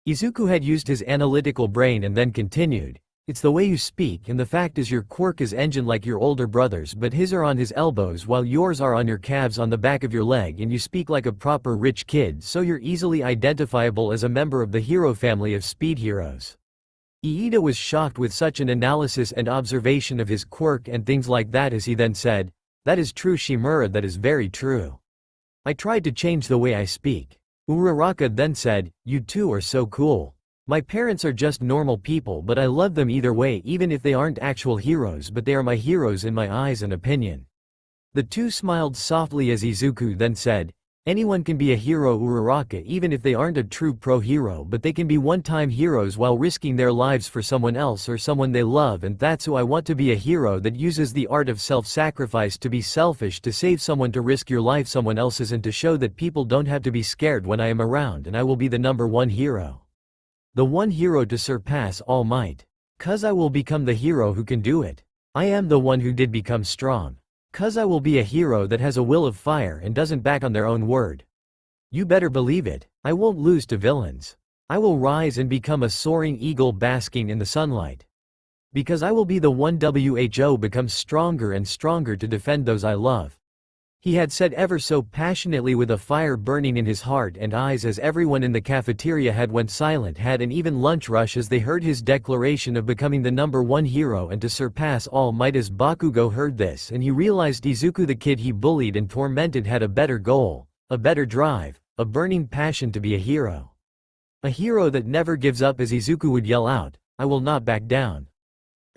Izuku had used his analytical brain and then continued, "It's the way you speak and the fact is your quirk is engine like your older brother's but his are on his elbows while yours are on your calves on the back of your leg and you speak like a proper rich kid so you're easily identifiable as a member of the hero family of speed heroes." Iida was shocked with such an analysis and observation of his quirk and things like that as he then said, "That is true Shimura, that is very true. I tried to change the way I speak." Uraraka then said, "You two are so cool. My parents are just normal people but I love them either way even if they aren't actual heroes but they are my heroes in my eyes and opinion." The two smiled softly as Izuku then said, "Anyone can be a hero Uraraka even if they aren't a true pro hero but they can be one-time heroes while risking their lives for someone else or someone they love and that's who I want to be, a hero that uses the art of self-sacrifice to be selfish to save someone, to risk your life someone else's and to show that people don't have to be scared when I am around and I will be the #1 hero. The one hero to surpass all might. 'Cause I will become the hero who can do it. I am the one who did become strong. 'Cause I will be a hero that has a will of fire and doesn't back on their own word. You better believe it, I won't lose to villains. I will rise and become a soaring eagle basking in the sunlight. Because I will be the one who becomes stronger and stronger to defend those I love." He had said ever so passionately with a fire burning in his heart and eyes as everyone in the cafeteria had went silent, had an even lunch rush as they heard his declaration of becoming the #1 hero and to surpass all might. As Bakugo heard this and he realized Izuku, the kid he bullied and tormented, had a better goal, a better drive, a burning passion to be a hero. A hero that never gives up as Izuku would yell out, "I will not back down.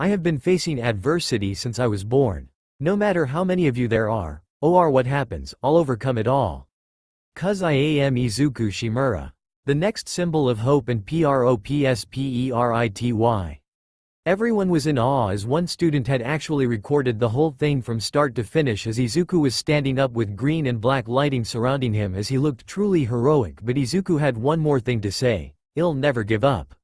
I have been facing adversity since I was born. No matter how many of you there are, or what happens, I'll overcome it all. 'Cause I am Izuku Shimura. The next symbol of hope and PROPSPERITY. Everyone was in awe as one student had actually recorded the whole thing from start to finish as Izuku was standing up with green and black lighting surrounding him as he looked truly heroic, but Izuku had one more thing to say, "I'll never give up.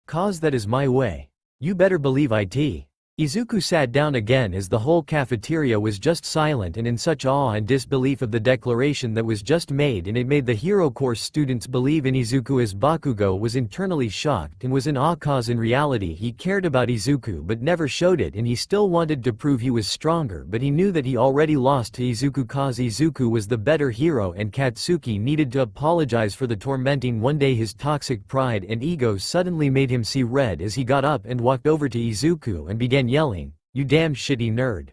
'Cause that is my way. You better believe it." Izuku sat down again as the whole cafeteria was just silent and in such awe and disbelief of the declaration that was just made, and it made the hero course students believe in Izuku as Bakugo was internally shocked and was in awe cause in reality he cared about Izuku but never showed it and he still wanted to prove he was stronger, but he knew that he already lost to Izuku cause Izuku was the better hero and Katsuki needed to apologize for the tormenting one day. His toxic pride and ego suddenly made him see red as he got up and walked over to Izuku and began yelling, "You damn shitty nerd.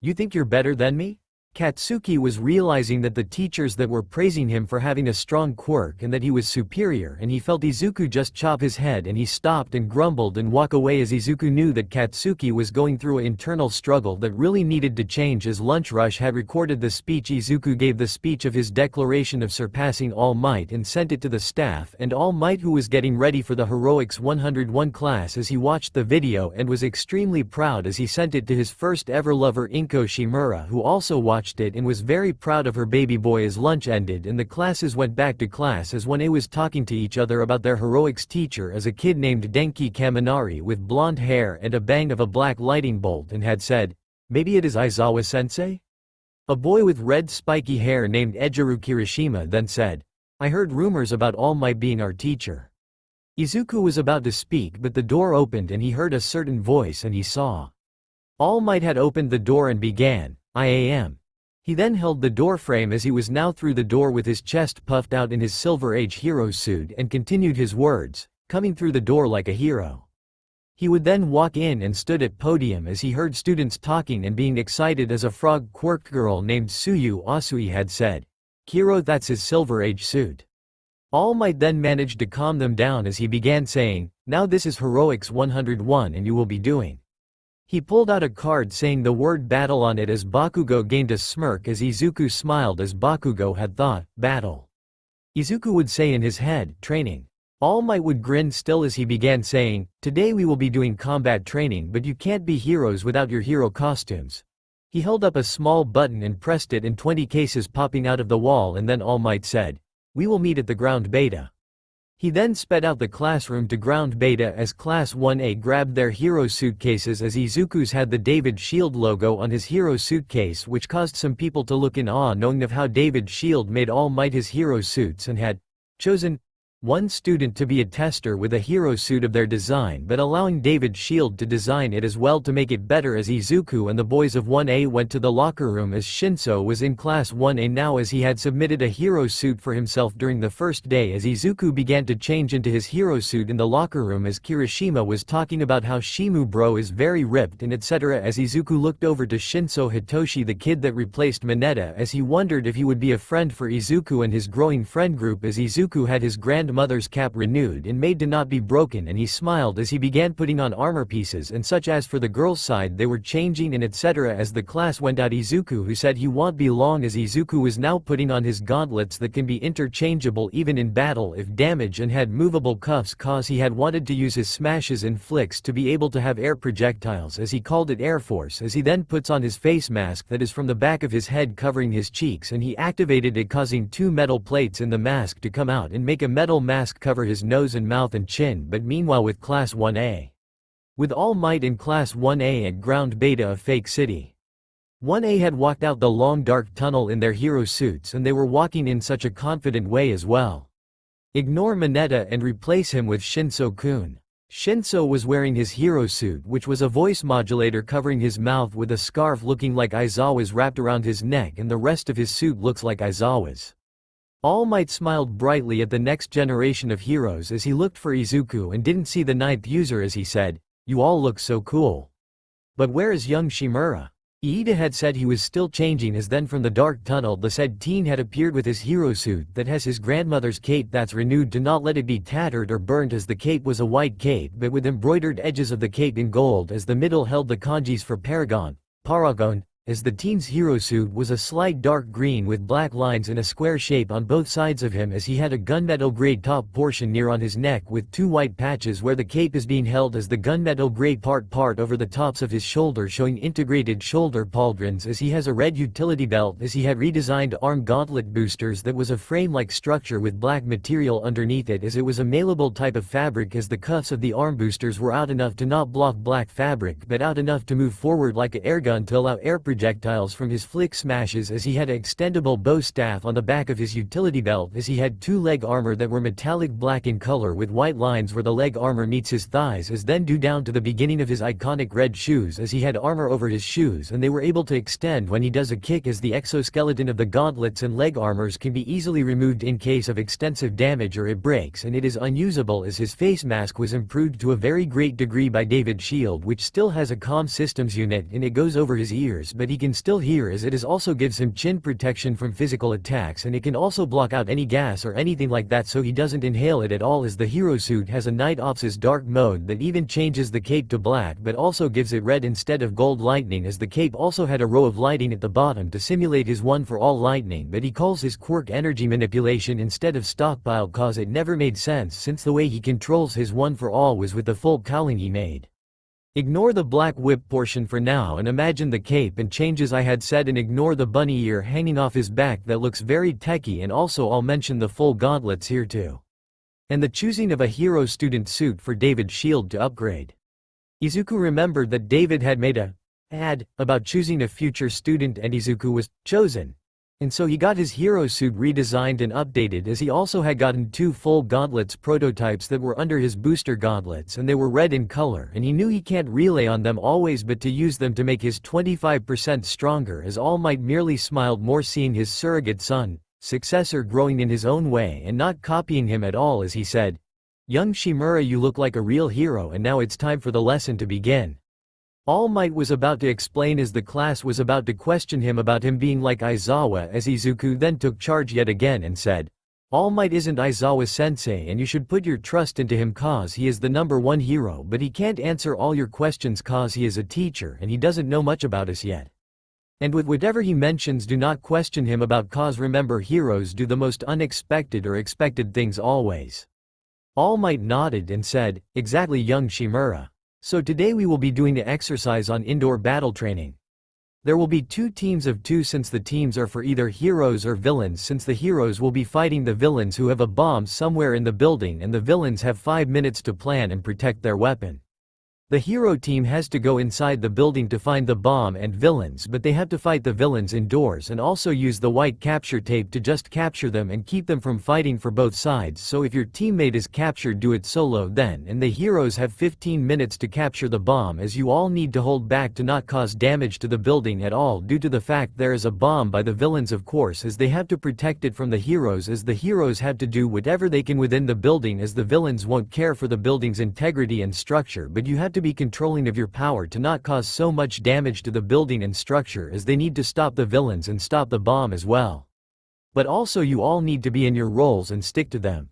You think you're better than me? Katsuki was realizing that the teachers that were praising him for having a strong quirk and that he was superior, and he felt Izuku just chop his head, and he stopped and grumbled and walk away as Izuku knew that Katsuki was going through an internal struggle that really needed to change. As Lunch Rush had recorded the speech, Izuku gave the speech of his declaration of surpassing All Might and sent it to the staff and All Might, who was getting ready for the Heroics 101 class, as he watched the video and was extremely proud as he sent it to his first ever lover Inko Shimura, who also watched it and was very proud of her baby boy. As lunch ended and the classes went back to class, as 1A was talking to each other about their heroics teacher as a kid named Denki Kaminari with blonde hair and a bang of a black lightning bolt, and had said, "Maybe it is Aizawa-sensei?" A boy with red spiky hair named Ejiru Kirishima then said, "I heard rumors about All Might being our teacher." Izuku was about to speak, but the door opened and he heard a certain voice and he saw All Might had opened the door and began, "I am." He then held the doorframe as he was now through the door with his chest puffed out in his Silver Age hero suit, and continued his words, coming through the door like a hero. He would then walk in and stood at podium as he heard students talking and being excited as a frog quirk girl named Suyu Asui had said, "Kiro, that's his Silver Age suit." All Might then managed to calm them down as he began saying, "Now this is Heroics 101 and you will be doing." He pulled out a card saying the word battle on it as Bakugo gained a smirk as Izuku smiled as Bakugo had thought, battle. Izuku would say in his head, training. All Might would grin still as he began saying, "Today we will be doing combat training, but you can't be heroes without your hero costumes." He held up a small button and pressed it, and 20 cases popping out of the wall, and then All Might said, "We will meet at the ground beta." He then sped out the classroom to ground beta as Class 1A grabbed their hero suitcases, as Izuku's had the David Shield logo on his hero suitcase, which caused some people to look in awe knowing of how David Shield made All Might his hero suits and had chosen one student to be a tester with a hero suit of their design, but allowing David Shield to design it as well to make it better. As Izuku and the boys of 1A went to the locker room as Shinso was in Class 1A now, as he had submitted a hero suit for himself during the first day. As Izuku began to change into his hero suit in the locker room, as Kirishima was talking about how Shimu bro is very ripped and etc. As Izuku looked over to Shinso Hitoshi, the kid that replaced Mineta, as he wondered if he would be a friend for Izuku and his growing friend group, as Izuku had his grandmother's cap renewed and made to not be broken, and he smiled as he began putting on armor pieces and such. As for the girls' side, they were changing and etc. As the class went out, Izuku, who said he won't be long, as Izuku was now putting on his gauntlets that can be interchangeable even in battle if damaged, and had movable cuffs cause he had wanted to use his smashes and flicks to be able to have air projectiles, as he called it Air Force. As he then puts on his face mask that is from the back of his head covering his cheeks, and he activated it, causing 2 metal plates in the mask to come out and make a metal mask cover his nose and mouth and chin. But meanwhile, with Class 1A, with All Might in Class 1A at ground beta of Fake City, 1A had walked out the long dark tunnel in their hero suits, and they were walking in such a confident way as well. Ignore Mineta and replace him with Shinso-kun. Shinso was wearing his hero suit, which was a voice modulator covering his mouth with a scarf looking like Aizawa's wrapped around his neck, and the rest of his suit looks like Aizawa's. All Might smiled brightly at the next generation of heroes as he looked for Izuku and didn't see the 9th user, as he said, "You all look so cool. But where is young Shimura?" Iida had said he was still changing, as then from the dark tunnel the said teen had appeared with his hero suit that has his grandmother's cape that's renewed to not let it be tattered or burnt, as the cape was a white cape but with embroidered edges of the cape in gold, as the middle held the kanjis for Paragon, as the teen's hero suit was a slight dark green with black lines in a square shape on both sides of him, as he had a gunmetal gray top portion near on his neck with 2 white patches where the cape is being held, as the gunmetal gray part over the tops of his shoulder showing integrated shoulder pauldrons, as he has a red utility belt, as he had redesigned arm gauntlet boosters that was a frame-like structure with black material underneath it, as it was a malleable type of fabric, as the cuffs of the arm boosters were out enough to not block black fabric but out enough to move forward like an airgun to allow air projectiles from his flick smashes, as he had an extendable bow staff on the back of his utility belt, as he had 2 leg armor that were metallic black in color with white lines where the leg armor meets his thighs, as then due down to the beginning of his iconic red shoes, as he had armor over his shoes and they were able to extend when he does a kick, as the exoskeleton of the gauntlets and leg armors can be easily removed in case of extensive damage or it breaks, and it is unusable, as his face mask was improved to a very great degree by David Shield, which still has a comm systems unit and it goes over his ears, but but he can still hear as it also gives him chin protection from physical attacks, and it can also block out any gas or anything like that so he doesn't inhale it at all, as the hero suit has a Night Ops' dark mode that even changes the cape to black but also gives it red instead of gold lightning, as the cape also had a row of lighting at the bottom to simulate his one for all lightning, but he calls his quirk energy manipulation instead of stockpile cause it never made sense since the way he controls his one for all was with the full cowling he made. Ignore the black whip portion for now and imagine the cape and changes I had said, and ignore the bunny ear hanging off his back that looks very techy, and also I'll mention the full gauntlets here too. And the choosing of a hero student suit for David's shield to upgrade. Izuku remembered that David had made a ad about choosing a future student and Izuku was chosen. And so he got his hero suit redesigned and updated, as he also had gotten 2 full gauntlets prototypes that were under his booster gauntlets, and they were red in color, and he knew he can't relay on them always but to use them to make his 25% stronger, as All Might merely smiled more seeing his surrogate son, successor, growing in his own way and not copying him at all, as he said, "Young Shimura, you look like a real hero, and now it's time for the lesson to begin." All Might was about to explain as the class was about to question him about him being like Aizawa, as Izuku then took charge yet again and said, "All Might isn't Aizawa-sensei, and you should put your trust into him cause he is the #1 hero, but he can't answer all your questions cause he is a teacher and he doesn't know much about us yet. And with whatever he mentions, do not question him about cause remember heroes do the most unexpected or expected things always." All Might nodded and said, "Exactly, young Shimura. So today we will be doing the exercise on indoor battle training. There will be 2 teams of 2 since the teams are for either heroes or villains, since the heroes will be fighting the villains who have a bomb somewhere in the building, and the villains have 5 minutes to plan and protect their weapon. The hero team has to go inside the building to find the bomb and villains, but they have to fight the villains indoors and also use the white capture tape to just capture them and keep them from fighting for both sides. So if your teammate is captured, do it solo then, and the heroes have 15 minutes to capture the bomb, as you all need to hold back to not cause damage to the building at all due to the fact there is a bomb by the villains, of course, as they have to protect it from the heroes, as the heroes have to do whatever they can within the building, as the villains won't care for the building's integrity and structure, but you have to be controlling of your power to not cause so much damage to the building and structure, as they need to stop the villains and stop the bomb as well. But also you all need to be in your roles and stick to them.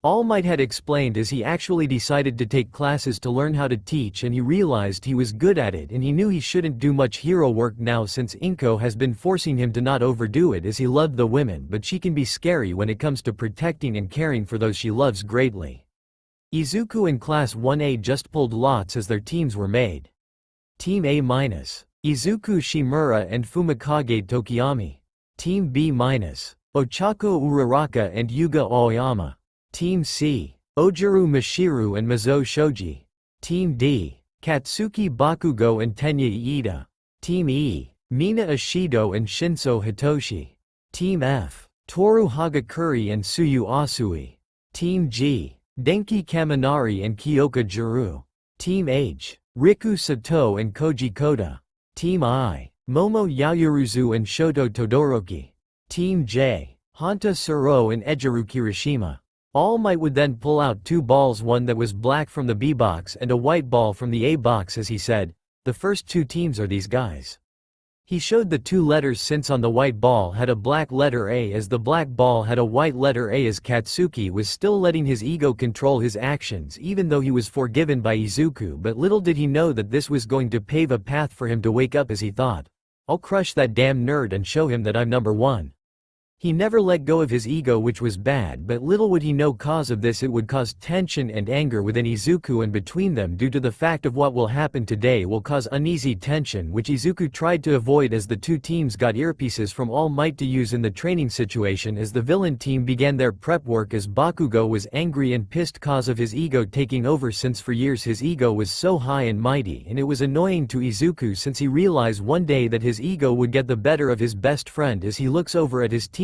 All Might had explained as he actually decided to take classes to learn how to teach, and he realized he was good at it, and he knew he shouldn't do much hero work now since Inko has been forcing him to not overdo it, as he loved the women, but she can be scary when it comes to protecting and caring for those she loves greatly. Izuku and Class 1A just pulled lots as their teams were made. Team A-, Izuku Shimura and Fumikage Tokiyami. Team B-, Ochako Uraraka and Yuga Aoyama. Team C, Ojuru Mashiru and Mazo Shoji. Team D, Katsuki Bakugo and Tenya Iida. Team E, Mina Ishido and Shinso Hitoshi. Team F, Toru Hagakure and Suyu Asui. Team G, Denki Kaminari and Kyoka Juru. Team H, Riku Sato and Koji Koda. Team I, Momo Yayuruzu and Shoto Todoroki. Team J, Hanta Suro and Ejiru Kirishima. All Might would then pull out 2 balls, one that was black from the B box and a white ball from the A box, as he said, "The first 2 teams are these guys." He showed the 2 letters since on the white ball had a black letter A, as the black ball had a white letter A, as Katsuki was still letting his ego control his actions even though he was forgiven by Izuku, but little did he know that this was going to pave a path for him to wake up, as he thought, "I'll crush that damn nerd and show him that I'm #1. He never let go of his ego, which was bad, but little would he know cause of this it would cause tension and anger within Izuku and between them due to the fact of what will happen today will cause uneasy tension, which Izuku tried to avoid as the 2 teams got earpieces from All Might to use in the training situation as the villain team began their prep work, as Bakugo was angry and pissed cause of his ego taking over, since for years his ego was so high and mighty, and it was annoying to Izuku since he realized one day that his ego would get the better of his best friend as he looks over at his team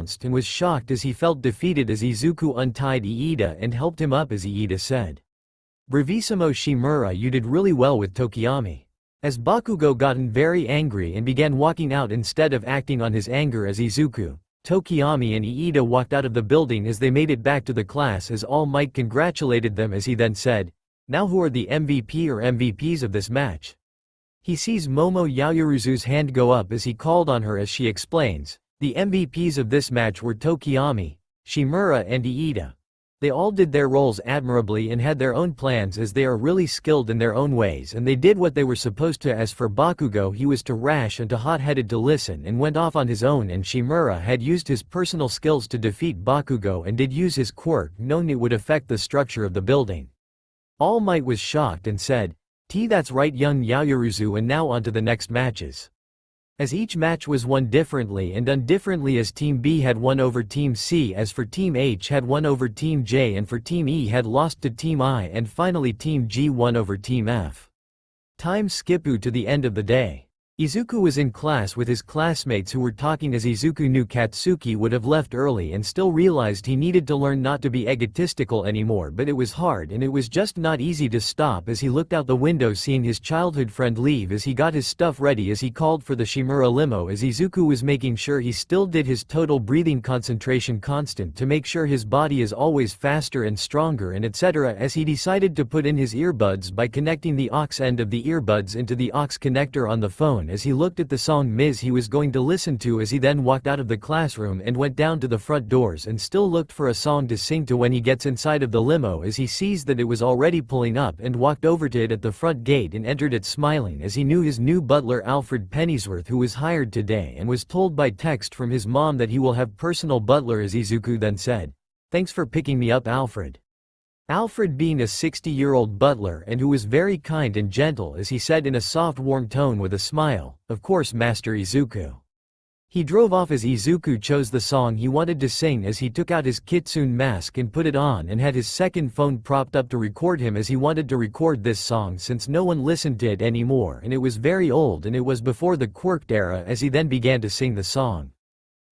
bounced and was shocked as he felt defeated as Izuku untied Iida and helped him up as Iida said, "Bravissimo Shimura, you did really well with Tokiyami." As Bakugo gotten very angry and began walking out instead of acting on his anger as Izuku, Tokiyami and Iida walked out of the building as they made it back to the class as All Might congratulated them as he then said, "Now who are the MVP or MVPs of this match?" He sees Momo Yaoyuruzu's hand go up as he called on her as she explains, "The MVPs of this match were Tokiyami, Shimura and Iida. They all did their roles admirably and had their own plans as they are really skilled in their own ways and they did what they were supposed to. As for Bakugo, he was too rash and too hot-headed to listen and went off on his own, and Shimura had used his personal skills to defeat Bakugo and did use his quirk knowing it would affect the structure of the building." All Might was shocked and said, "That's right young Yaoyuruzu, and now on to the next matches." As each match was won differently and done differently, as Team B had won over Team C, as for Team H had won over Team J, and for Team E had lost to Team I, and finally Team G won over Team F. Time skipu to the end of the day. Izuku was in class with his classmates who were talking as Izuku knew Katsuki would have left early and still realized he needed to learn not to be egotistical anymore, but it was hard and it was just not easy to stop as he looked out the window seeing his childhood friend leave as he got his stuff ready as he called for the Shimura limo as Izuku was making sure he still did his total breathing concentration constant to make sure his body is always faster and stronger and etc. as he decided to put in his earbuds by connecting the aux end of the earbuds into the aux connector on the phone as he looked at the song Ms. he was going to listen to as he then walked out of the classroom and went down to the front doors and still looked for a song to sing to when he gets inside of the limo as he sees that it was already pulling up and walked over to it at the front gate and entered it smiling as he knew his new butler Alfred Pennyworth, who was hired today and was told by text from his mom that he will have personal butler as Izuku then said, "Thanks for picking me up, Alfred." Alfred being a 60-year-old butler and who was very kind and gentle as he said in a soft warm tone with a smile, "Of course Master Izuku." He drove off as Izuku chose the song he wanted to sing as he took out his kitsune mask and put it on and had his second phone propped up to record him as he wanted to record this song since no one listened to it anymore and it was very old and it was before the Quirk era as he then began to sing the song.